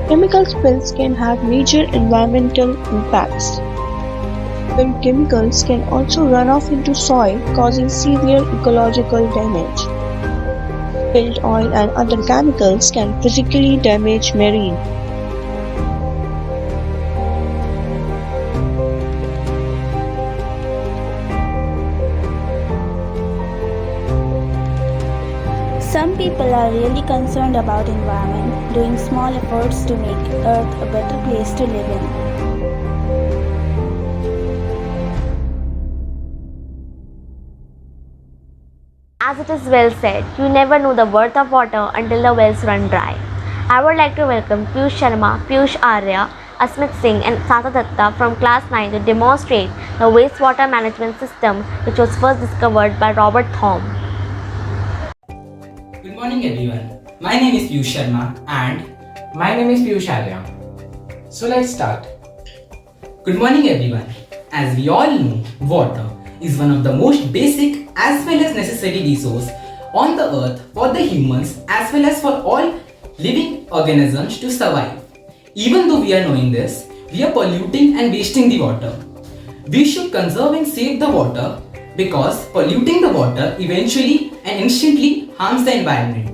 Chemical spills can have major environmental impacts. Spilled chemicals can also run off into soil, causing severe ecological damage. Spilled oil and other chemicals can physically damage marine. Some people are really concerned about environment, doing small efforts to make Earth a better place to live in. As it is well said, you never know the worth of water until the wells run dry. I would like to welcome Piyush Sharma, Piyush Arya, Asmit Singh and Sata Datta from class 9 to demonstrate the wastewater management system which was first discovered by Robert Thom. Good morning everyone. My name is Piyush Sharma and my name is Piyush Arya. So let's start. Good morning everyone. As we all know, water is one of the most basic as well as necessary resource on the earth for the humans as well as for all living organisms to survive. Even though we are knowing this, we are polluting and wasting the water. We should conserve and save the water because polluting the water eventually and instantly harms the environment.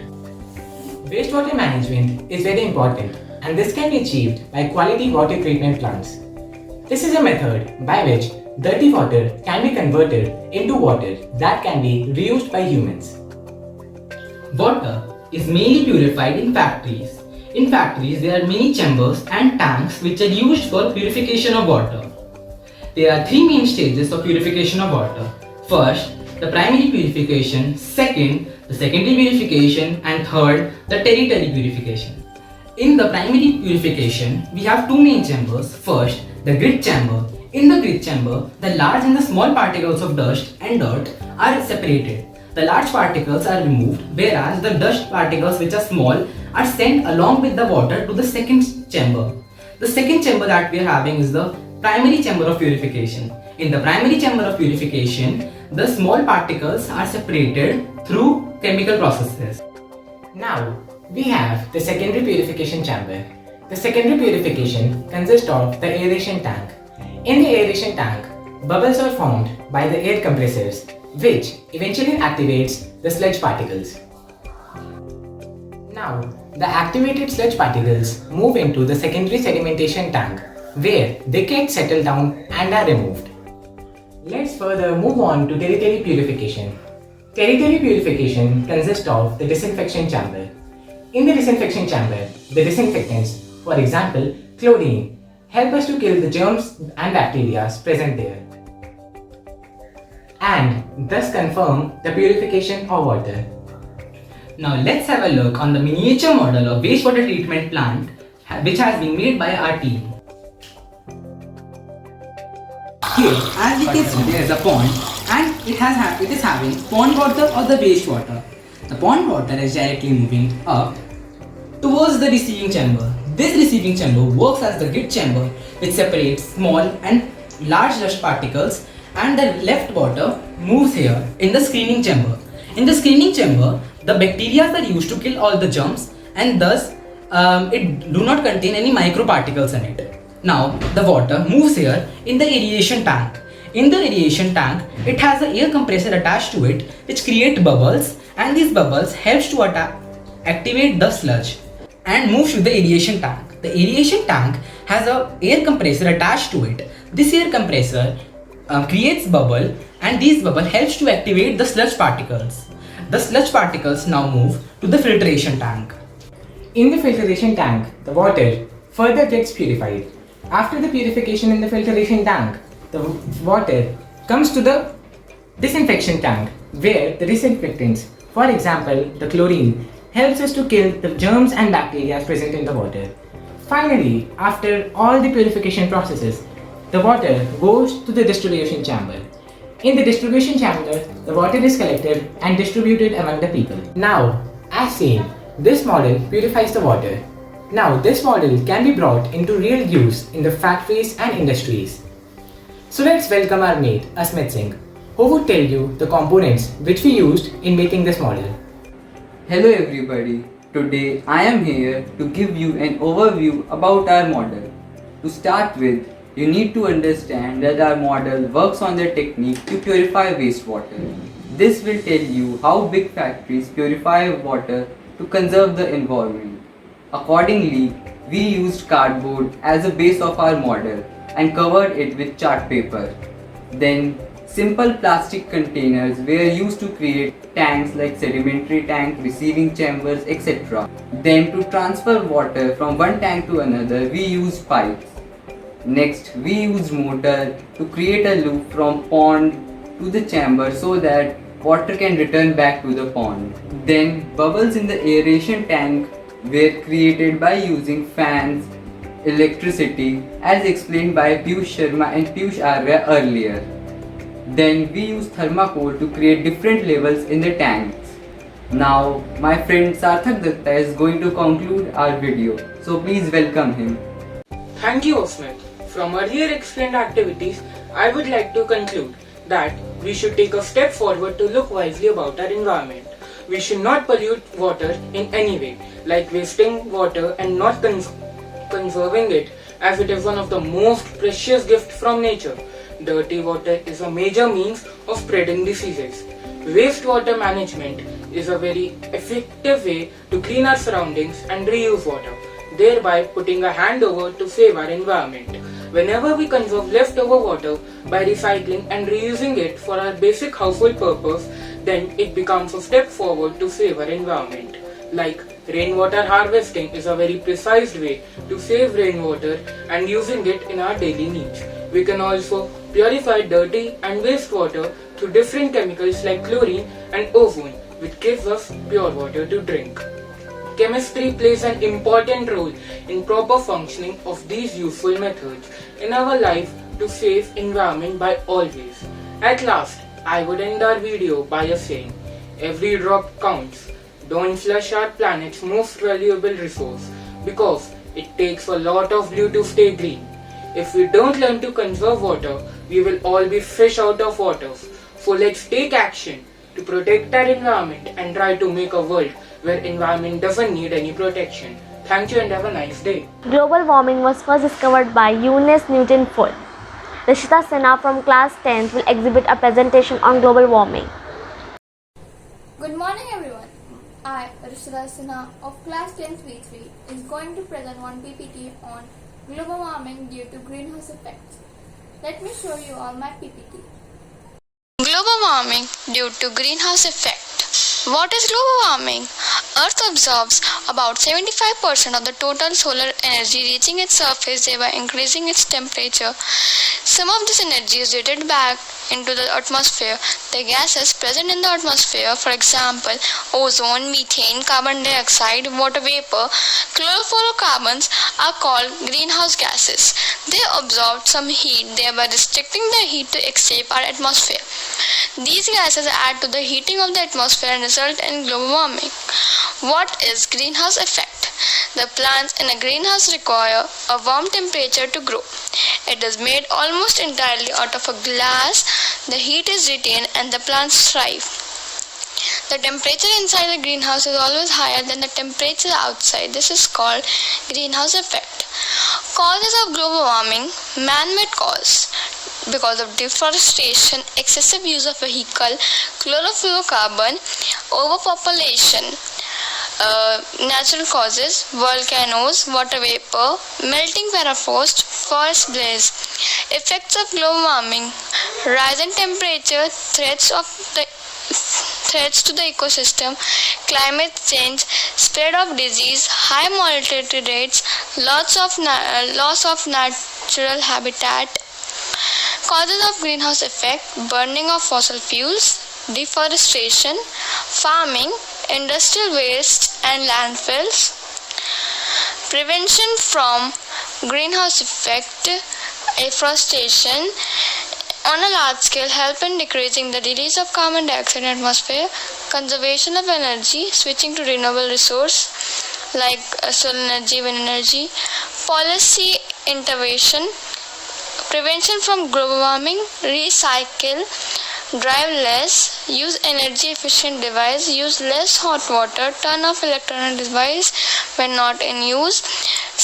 Wastewater management is very important and this can be achieved by quality water treatment plants. This is a method by which dirty water can be converted into water that can be reused by humans. Water is mainly purified in factories. In factories, there are many chambers and tanks which are used for purification of water. There are three main stages of purification of water. First, the primary purification, second, the secondary purification, and third, the tertiary purification. In the primary purification, we have two main chambers. First, the grit chamber. In the grit chamber, the large and the small particles of dust and dirt are separated. The large particles are removed, whereas the dust particles which are small are sent along with the water to the second chamber. The second chamber that we are having is the primary chamber of purification. In the primary chamber of purification, the small particles are separated through chemical processes. Now, we have the secondary purification chamber. The secondary purification consists of the aeration tank. In the aeration tank, bubbles are formed by the air compressors, which eventually activates the sludge particles. Now, the activated sludge particles move into the secondary sedimentation tank, where they get settled down and are removed. Let's further move on to tertiary purification. Tertiary purification consists of the disinfection chamber. In the disinfection chamber, the disinfectants, for example, chlorine, help us to kill the germs and bacteria present there. and thus confirm the purification of water. Now let's have a look on the miniature model of wastewater treatment plant which has been made by our team. Here, as we can see, there is a pond and it is having pond water or the wastewater. The pond water is directly moving up towards the receiving chamber. This receiving chamber works as the grid chamber which separates small and large dust particles, and the left water moves here in the screening chamber. In the screening chamber, the bacteria are used to kill all the germs, and thus it do not contain any microparticles in it. Now the water moves here in the aeration tank. In the aeration tank, it has an air compressor attached to it which create bubbles, and these bubbles helps to activate the sludge and moves to the aeration tank. The aeration tank has a air compressor attached to it. This air compressor creates bubble, and these bubble helps to activate the sludge particles. The sludge particles now move to the filtration tank. In the filtration tank, the water further gets purified. After the purification in the filtration tank, the water comes to the disinfection tank where the disinfectants, for example the chlorine, helps us to kill the germs and bacteria present in the water. Finally, after all the purification processes, the water goes to the distribution chamber. In the distribution chamber, the water is collected and distributed among the people. Now, as seen, this model purifies the water. Now, this model can be brought into real use in the factories and industries. So let's welcome our mate, Asmit Singh, who would tell you the components which we used in making this model. Hello everybody, today I am here to give you an overview about our model. To start with, you need to understand that our model works on the technique to purify wastewater. This will tell you how big factories purify water to conserve the environment. Accordingly, we used cardboard as a base of our model and covered it with chart paper. Then, simple plastic containers were used to create tanks like sedimentary tank, receiving chambers, etc. Then, to transfer water from one tank to another, we used pipes. Next, we used motor to create a loop from pond to the chamber so that water can return back to the pond. Then, bubbles in the aeration tank were created by using fans, electricity, as explained by Piyush Sharma and Piyush Arya earlier. Then we use thermocol to create different levels in the tanks. Now my friend Sarthak Datta is going to conclude our video, so please welcome him. Thank you, Osmit. From earlier explained activities, I would like to conclude that we should take a step forward to look wisely about our environment. We should not pollute water in any way, like wasting water and not conserving it, as it is one of the most precious gifts from nature. Dirty water is a major means of spreading diseases. Wastewater management is a very effective way to clean our surroundings and reuse water, thereby putting a hand over to save our environment. Whenever we conserve leftover water by recycling and reusing it for our basic household purpose, then it becomes a step forward to save our environment. Like rainwater harvesting is a very precise way to save rainwater and using it in our daily needs. We can also purify dirty and wastewater through different chemicals like chlorine and ozone, which gives us pure water to drink. Chemistry plays an important role in proper functioning of these useful methods in our life to save environment by always. At last, I would end our video by saying, every drop counts. Don't flush our planet's most valuable resource, because it takes a lot of blue to stay green. If we don't learn to conserve water, we will all be fish out of water. So let's take action to protect our environment and try to make a world where environment doesn't need any protection. Thank you and have a nice day. Global warming was first discovered by Eunice Newton Full. Rishita Sinha from class 10th will exhibit a presentation on global warming. Good morning everyone. I, Rishita Sinha of class 10th V3 is going to present one PPT on global warming due to greenhouse effects. Let me show you all my PPT. Global warming due to greenhouse effect. What is global warming? Earth absorbs about 75% of the total solar energy reaching its surface, thereby increasing its temperature. Some of this energy is radiated back into the atmosphere. The gases present in the atmosphere, for example, ozone, methane, carbon dioxide, water vapor, chlorofluorocarbons, are called greenhouse gases. They absorb some heat, thereby restricting the heat to escape our atmosphere. These gases add to the heating of the atmosphere and result in global warming. What is greenhouse effect? The plants in a greenhouse require a warm temperature to grow. It is made almost entirely out of a glass. The heat is retained and the plants thrive. The temperature inside the greenhouse is always higher than the temperature outside. This is called greenhouse effect. Causes of global warming: man-made cause. Because of deforestation, excessive use of vehicle, chlorofluorocarbon, overpopulation. Natural causes: volcanoes, water vapor, melting permafrost, forest blaze. Effects of global warming: rise in temperature, threats to the ecosystem, climate change, spread of disease, high mortality rates, loss of natural habitat. Causes of greenhouse effect: burning of fossil fuels, deforestation, farming, industrial waste and landfills. Prevention from greenhouse effect: afforestation on a large scale help in decreasing the release of carbon dioxide in the atmosphere. Conservation of energy, switching to renewable resource like solar energy, wind energy. Policy intervention: prevention from global warming, recycle, drive less, use energy efficient device, use less hot water, turn off electronic device when not in use,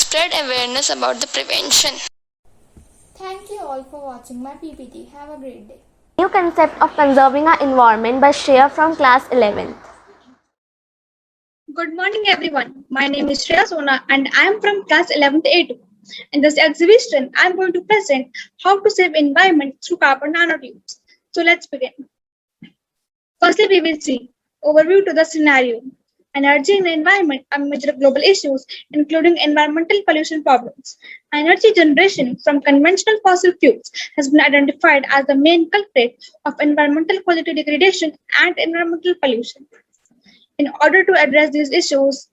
spread awareness about the prevention. Thank you all for watching my PPT. Have a great day. New concept of conserving our environment by Shreya from class 11th. Good morning, everyone. My name is Shreya Sona and I am from class 11th A2. In this exhibition, I am going to present how to save environment through carbon nanotubes. So let's begin. Firstly, we will see overview to the scenario. Energy and environment are major global issues, including environmental pollution problems. Energy generation from conventional fossil fuels has been identified as the main culprit of environmental quality degradation and environmental pollution. In order to address these issues,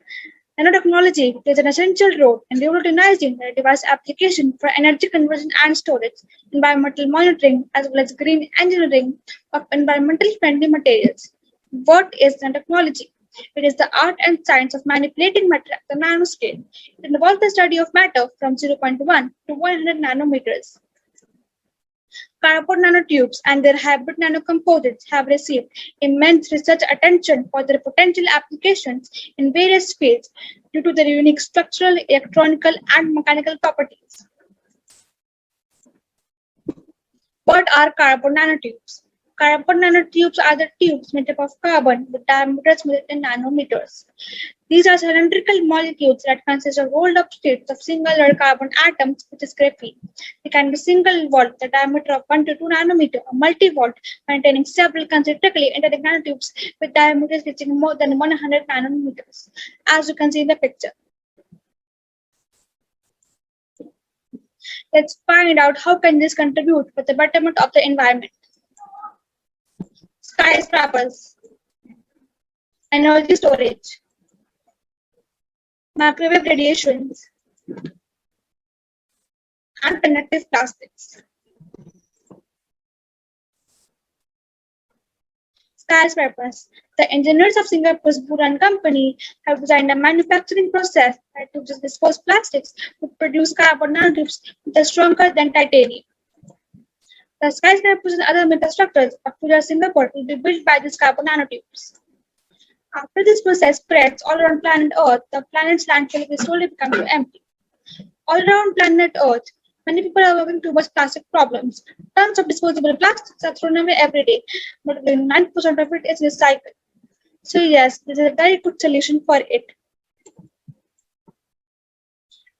nanotechnology plays an essential role in revolutionizing the device application for energy conversion and storage, environmental monitoring, as well as green engineering of environmentally friendly materials. What is nanotechnology? It is the art and science of manipulating matter at the nanoscale. It involves the study of matter from zero point 0.1 to 100 nanometers. Cardboard nanotubes and their hybrid nanocomposites have received immense research attention for their potential applications in various fields due to their unique structural, electronical, and mechanical properties. What are cardboard nanotubes? Cardboard nanotubes are the tubes made up of carbon with diameters measured in nanometers. These are cylindrical molecules that consist of rolled up states of single-layered carbon atoms, which is graphene. They can be single-walled with a diameter of 1 to 2 nanometer, or multi-walled, containing several concentrically interlinked nanotubes with diameters reaching more than 100 nanometers, as you can see in the picture. Let's find out how can this contribute for the betterment of the environment. Skyscrapers, energy storage, microwave radiations, and connective plastics. Skyscrapers. The engineers of Singapore's Buran company have designed a manufacturing process that uses viscose plastics to produce carbon nanotubes that are stronger than titanium. The skyscrapers and other megastructures of future Singapore will be built by these carbon nanotubes. After this process spreads all around planet Earth, the planet's landfill will slowly become too empty. All around planet Earth, many people are having too much plastic problems. Tons of disposable plastics are thrown away every day, but only 9% of it is recycled. So yes, this is a very good solution for it.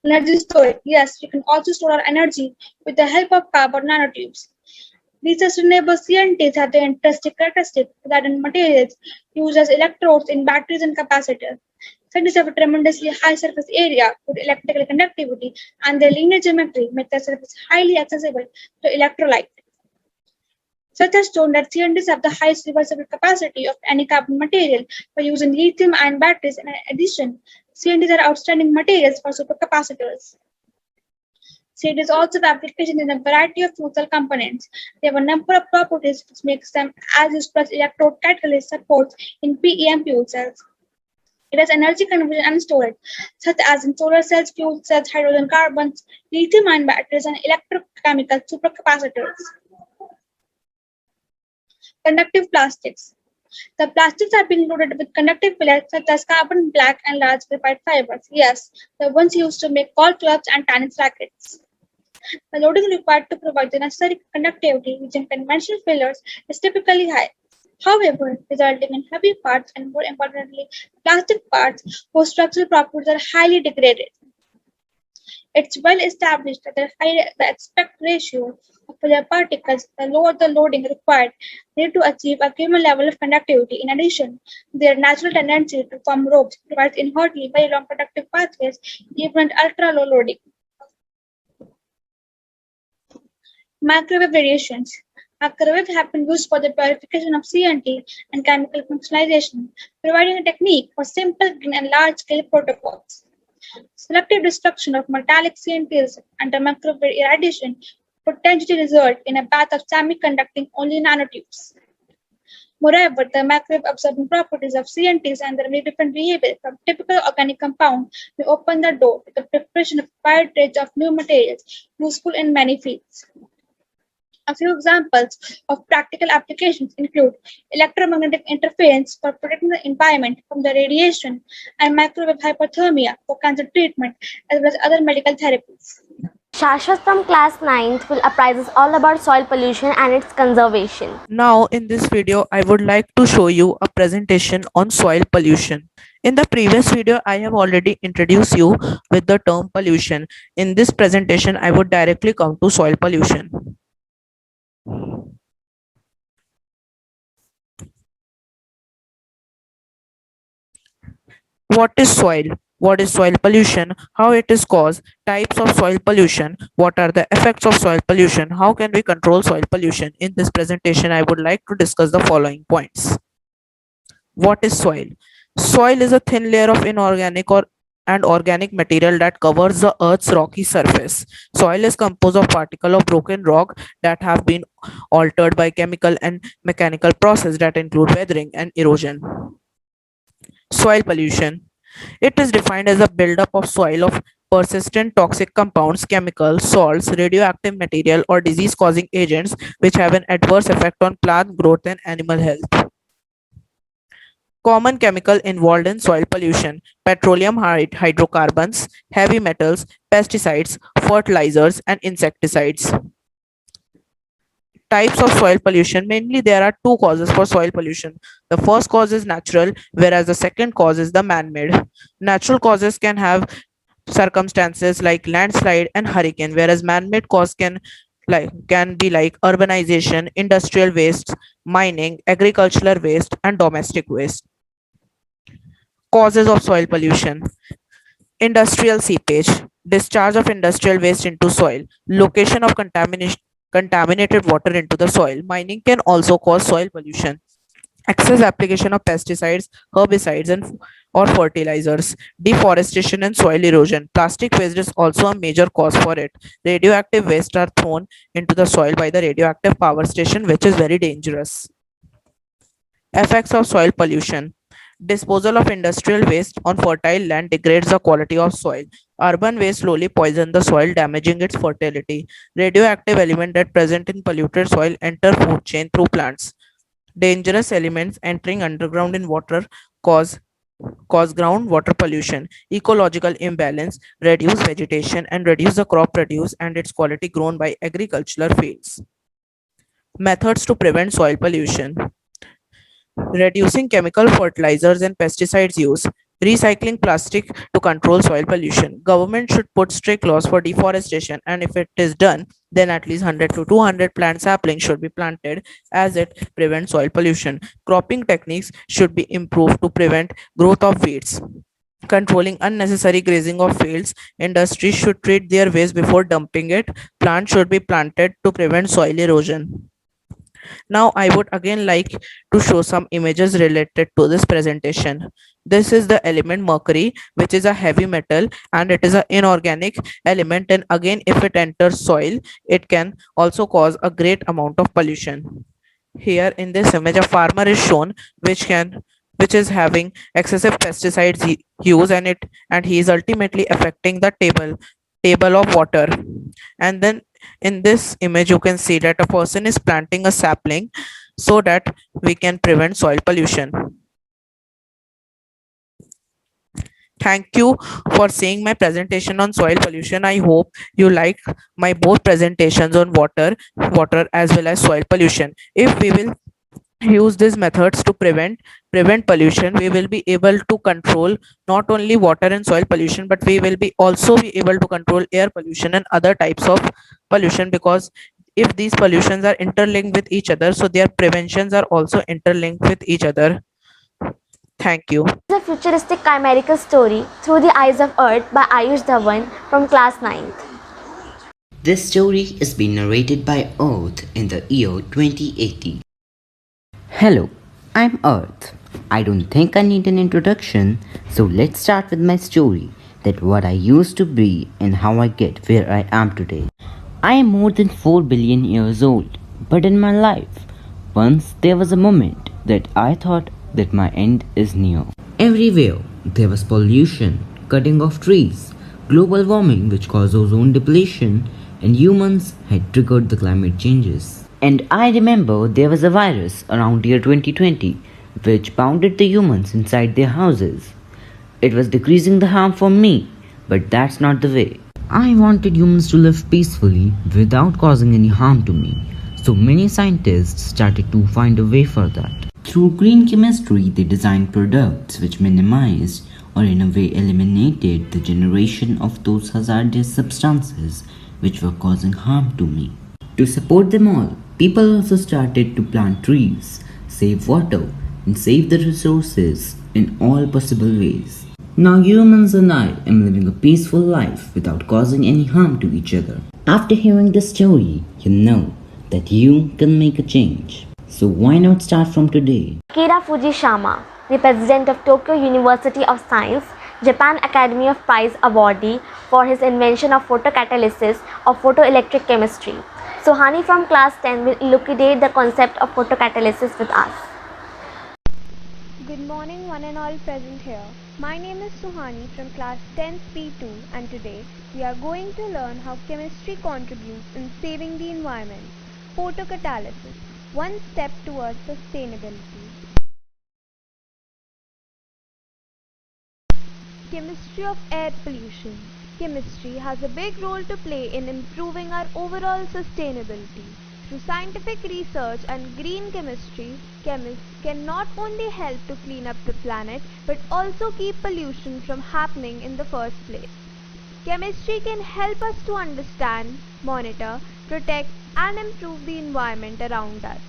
Energy storage. Yes, we can also store our energy with the help of carbon nanotubes. These sustainable CNTs have the interesting characteristic that in materials used as electrodes in batteries and capacitors. CNTs have a tremendously high surface area, good electrical conductivity, and their linear geometry make the surface highly accessible to electrolyte. Such has shown that CNTs have the highest reversible capacity of any carbon material for use in lithium-ion batteries, and in addition, CNTs are outstanding materials for supercapacitors. CNTs also have applications in a variety of fuel cell components. They have a number of properties which makes them as useful as electrode catalyst supports in PEM fuel cells. It has energy conversion and storage, such as in solar cells, fuel cells, hydrogen carbons, lithium-ion batteries, and electrochemical supercapacitors. Conductive plastics. The plastics are being loaded with conductive pellets such as carbon black and large graphite fibers. Yes, the ones used to make golf clubs and tennis rackets. The loading required to provide the necessary conductivity using conventional fillers is typically high. However, resulting in heavy parts and more importantly, plastic parts whose structural properties are highly degraded. It's well established that the higher the aspect ratio of the particles, the lower the loading required need to achieve a given level of conductivity. In addition, their natural tendency to form ropes provides inherently very long conductive pathways even at ultra-low loading. Microwave variations. Microwaves have been used for the purification of CNT and chemical functionalization, providing a technique for simple green and large-scale protocols. Selective destruction of metallic CNTs under microwave irradiation potentially result in a bath of semiconducting only nanotubes. Moreover, the microwave absorbing properties of CNTs and their very different behavior from typical organic compound may open the door to the preparation of a wide range of new materials useful in many fields. A few examples of practical applications include electromagnetic interference for protecting the environment from the radiation and microwave hypothermia for cancer treatment, as well as other medical therapies. Shashwat from class 9th will apprise us all about soil pollution and its conservation. Now in this video I would like to show you a presentation on soil pollution. In the previous video I have already introduced you with the term pollution. In this presentation I would directly come to soil pollution. What is soil? What is soil pollution? How it is caused? Types of soil pollution? What are the effects of soil pollution? How can we control soil pollution? In this presentation, I would like to discuss the following points. What is soil? Soil is a thin layer of inorganic and organic material that covers the earth's rocky surface. Soil is composed of particles of broken rock that have been altered by chemical and mechanical processes that include weathering and erosion. Soil pollution. It is defined as a buildup of soil of persistent toxic compounds, chemicals, salts, radioactive material, or disease causing agents which have an adverse effect on plant growth and animal health. Common chemical involved in soil pollution: petroleum hydrocarbons, heavy metals, pesticides, fertilizers, and insecticides. Types of soil pollution: mainly there are two causes for soil pollution. The first cause is natural, whereas the second cause is the man-made. Natural causes can have circumstances like landslide and hurricane, whereas man-made cause can be like urbanization, industrial waste, mining, agricultural waste, and domestic waste. Causes of soil pollution: industrial seepage, discharge of industrial waste into soil, location of contaminated water into the soil. Mining can also cause soil pollution. Excess application of pesticides, herbicides, and or fertilizers, deforestation and soil erosion. Plastic waste is also a major cause for it. Radioactive waste are thrown into the soil by the radioactive power station, which is very dangerous. Effects of soil pollution: disposal of industrial waste on fertile land degrades the quality of soil. Urban waste slowly poison the soil, damaging its fertility. Radioactive elements that present in polluted soil enter food chain through plants. Dangerous elements entering underground in water cause groundwater pollution. Ecological imbalance: reduce vegetation and reduce the crop produce and its quality grown by agricultural fields. Methods to prevent soil pollution: reducing chemical fertilizers and pesticides use, Recycling plastic to control soil pollution. Government should put strict laws for deforestation, and if it is done, then at least 100 to 200 plant saplings should be planted as it prevents soil pollution. Cropping techniques should be improved to prevent growth of weeds. Controlling unnecessary grazing of fields. Industries should treat their waste before dumping it. Plants should be planted to prevent soil erosion. Now I would again like to show some images related to this presentation. This is the element mercury, which is a heavy metal and it is an inorganic element, and again if it enters soil, it can also cause a great amount of pollution. Here in this image a farmer is shown which is having excessive pesticides use, and he is ultimately affecting the table of water. And then in this image you can see that a person is planting a sapling so that we can prevent soil pollution. Thank you for seeing my presentation on soil pollution. I hope you like my both presentations on water as well as soil pollution. If we will use these methods to prevent pollution, we will be able to control not only water and soil pollution, but we will be also be able to control air pollution and other types of pollution, because if these pollutions are interlinked with each other, so their preventions are also interlinked with each other. Thank you. A futuristic chimerical story Through the Eyes of Earth by Ayush Dhawan from class 9th. This story is being narrated by Earth in the year 2080. Hello, I'm Earth. I don't think I need an introduction, so let's start with my story, that what I used to be and how I get where I am today. I am more than 4 billion years old, but in my life, once there was a moment that I thought that my end is near. Everywhere there was pollution, cutting of trees, global warming which caused ozone depletion, and humans had triggered the climate changes. And I remember there was a virus around year 2020 which bounded the humans inside their houses. It was decreasing the harm for me, but that's not the way. I wanted humans to live peacefully without causing any harm to me, so many scientists started to find a way for that. Through green chemistry, they designed products which minimized or in a way eliminated the generation of those hazardous substances which were causing harm to me. To support them all, people also started to plant trees, save water, and save the resources in all possible ways. Now humans and I am living a peaceful life without causing any harm to each other. After hearing this story, you know that you can make a change. So why not start from today? Akira Fujishima, the president of Tokyo University of Science, Japan Academy of Prize awardee for his invention of photocatalysis of photoelectric chemistry. Suhani from class 10 will elucidate the concept of photocatalysis with us. Good morning one and all present here. My name is Suhani from class 10th P2, and today we are going to learn how chemistry contributes in saving the environment. Photocatalysis, one step towards sustainability. Chemistry of air pollution. Chemistry has a big role to play in improving our overall sustainability. Through scientific research and green chemistry, chemists can not only help to clean up the planet but also keep pollution from happening in the first place. Chemistry can help us to understand, monitor, protect and improve the environment around us.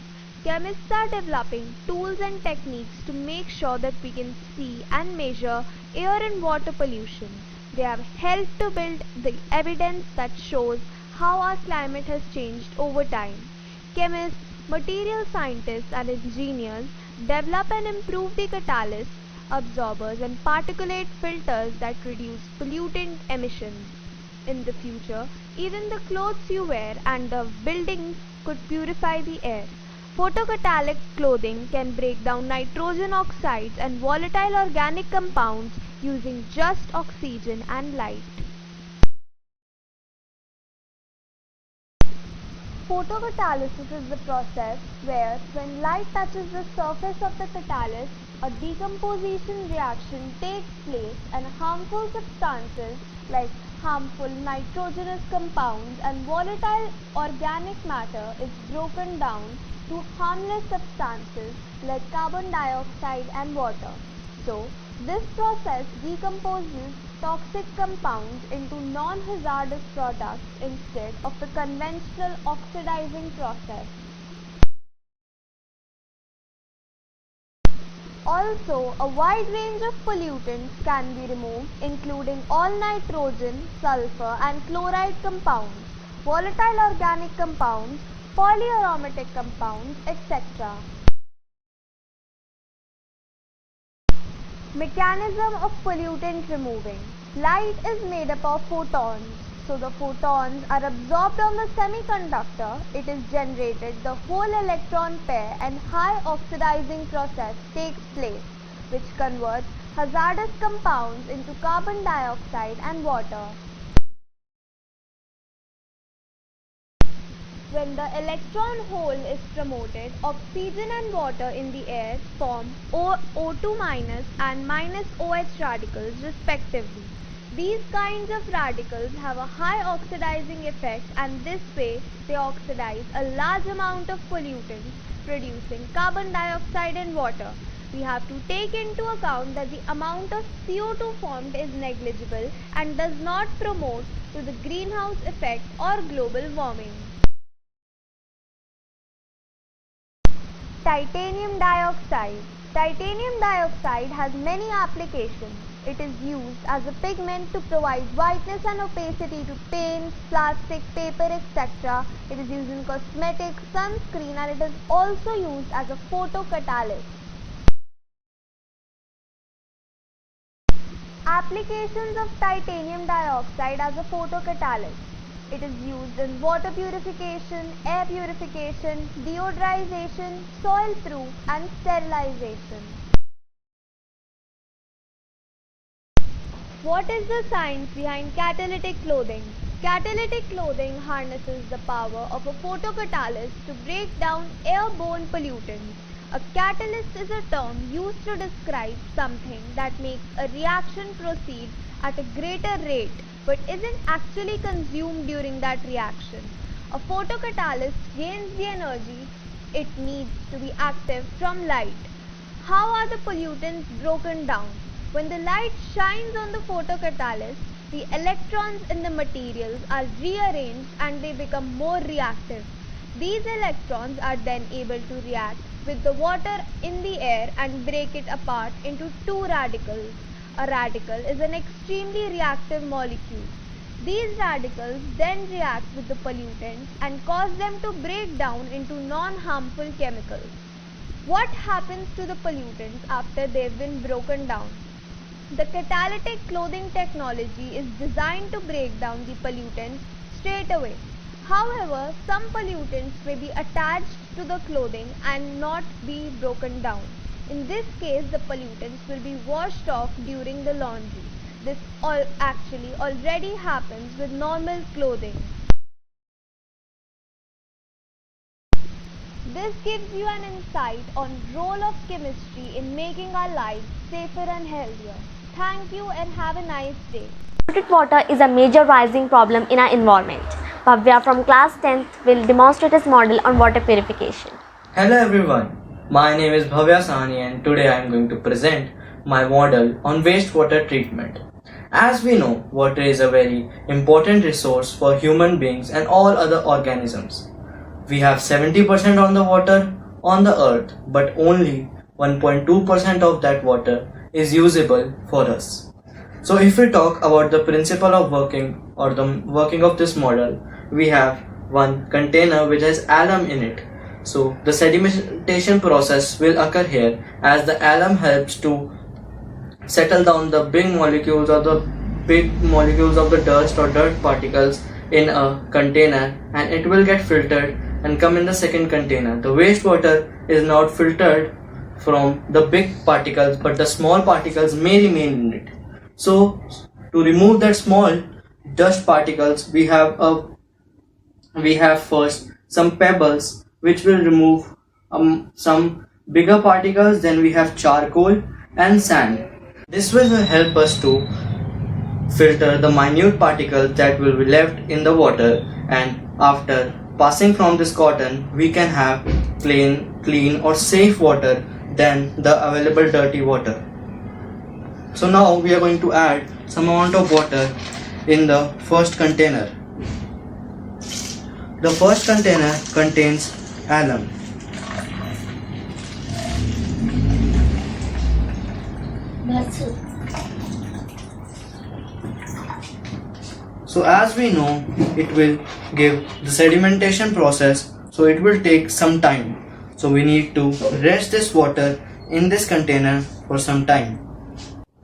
Chemists are developing tools and techniques to make sure that we can see and measure air and water pollution. They have helped to build the evidence that shows how our climate has changed over time. Chemists, material scientists and engineers develop and improve the catalysts, absorbers and particulate filters that reduce pollutant emissions. In the future, even the clothes you wear and the buildings could purify the air. Photocatalytic clothing can break down nitrogen oxides and volatile organic compounds using just oxygen and light. Photocatalysis is the process where, when light touches the surface of the catalyst, a decomposition reaction takes place and harmful substances like harmful nitrogenous compounds and volatile organic matter is broken down to harmless substances like carbon dioxide and water. So, This process decomposes toxic compounds into non-hazardous products instead of the conventional oxidizing process. Also, a wide range of pollutants can be removed, including all nitrogen, sulfur and chloride compounds, volatile organic compounds, polyaromatic compounds, etc. Mechanism of pollutant removing. Light is made up of photons. So the photons are absorbed on the semiconductor. It is generated. The whole electron pair and high oxidizing process takes place, which converts hazardous compounds into carbon dioxide and water. When the electron hole is promoted, oxygen and water in the air form O2- and -OH radicals respectively. These kinds of radicals have a high oxidizing effect, and this way they oxidize a large amount of pollutants, producing carbon dioxide and water. We have to take into account that the amount of CO2 formed is negligible and does not promote to the greenhouse effect or global warming. Titanium dioxide. Titanium dioxide has many applications. It is used as a pigment to provide whiteness and opacity to paints, plastic, paper, etc. It is used in cosmetics, sunscreen, and it is also used as a photocatalyst. Applications of titanium dioxide as a photocatalyst. It is used in water purification, air purification, deodorization, soil proof and sterilization. What is the science behind catalytic clothing? Catalytic clothing harnesses the power of a photocatalyst to break down airborne pollutants. A catalyst is a term used to describe something that makes a reaction proceed at a greater rate but isn't actually consumed during that reaction. A photocatalyst gains the energy it needs to be active from light. How are the pollutants broken down? When the light shines on the photocatalyst, the electrons in the materials are rearranged and they become more reactive. These electrons are then able to react with the water in the air and break it apart into two radicals. A radical is an extremely reactive molecule. These radicals then react with the pollutants and cause them to break down into non-harmful chemicals. What happens to the pollutants after they've been broken down? The catalytic clothing technology is designed to break down the pollutants straight away. However, some pollutants may be attached to the clothing and not be broken down. In this case, the pollutants will be washed off during the laundry. This actually already happens with normal clothing. This gives you an insight on role of chemistry in making our lives safer and healthier. Thank you and have a nice day. Polluted water is a major rising problem in our environment. Bhavya from class 10th will demonstrate his model on water purification. Hello everyone, my name is Bhavya Sahni and today I am going to present my model on wastewater treatment. As we know, water is a very important resource for human beings and all other organisms. We have 70% on the water on the earth, but only 1.2% of that water is usable for us. So if we talk about the principle of working or the working of this model, we have one container which has alum in it. So the sedimentation process will occur here as the alum helps to settle down the big molecules of the dust or dirt particles in a container, and it will get filtered and come in the second container. The wastewater is not filtered from the big particles, but the small particles may remain in it. So to remove that small dust particles, we have first some pebbles which will remove some bigger particles. Then we have charcoal and sand. This will help us to filter the minute particles that will be left in the water, and after passing from this cotton we can have clean or safe water than the available dirty water. So now we are going to add some amount of water in the first container. The first container contains alum. So as we know, it will give the sedimentation process, so it will take some time. So we need to rest this water in this container for some time.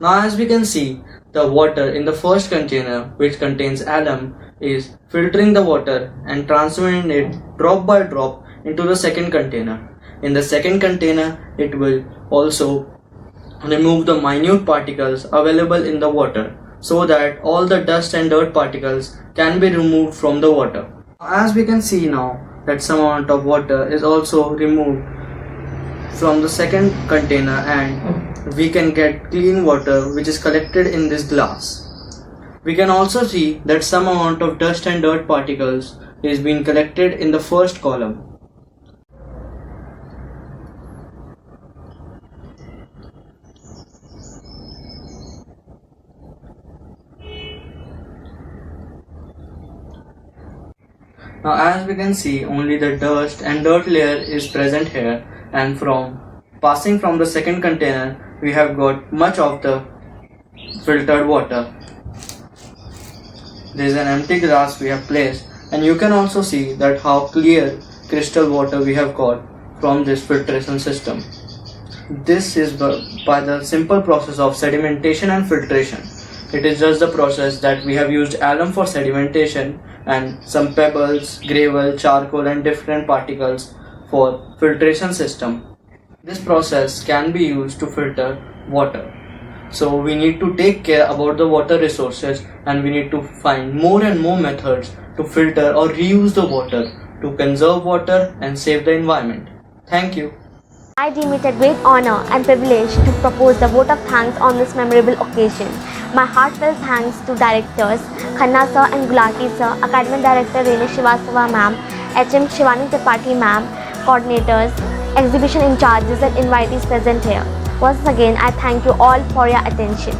Now as we can see, the water in the first container, which contains alum, is filtering the water and transferring it drop by drop into the second container. In the second container, it will also remove the minute particles available in the water, so that all the dust and dirt particles can be removed from the water. As we can see now that some amount of water is also removed from the second container, and we can get clean water which is collected in this glass. We can also see that some amount of dust and dirt particles is being collected in the first column. Now as we can see, only the dust and dirt layer is present here, and from passing from the second container we have got much of the filtered water. There is an empty glass we have placed, and you can also see that how clear crystal water we have got from this filtration system. This is by the simple process of sedimentation and filtration. It is just the process that we have used alum for sedimentation and some pebbles, gravel, charcoal and different particles for filtration system. This process can be used to filter water. So we need to take care about the water resources, and we need to find more and more methods to filter or reuse the water to conserve water and save the environment. Thank you. I deem it a great honor and privilege to propose the vote of thanks on this memorable occasion. My heartfelt thanks to directors Khanna sir and Gulati sir, academic director Renu Shivasava ma'am, HM Shivani Tripathi ma'am, coordinators, exhibition in charges and invitees present here. Once again, I thank you all for your attention.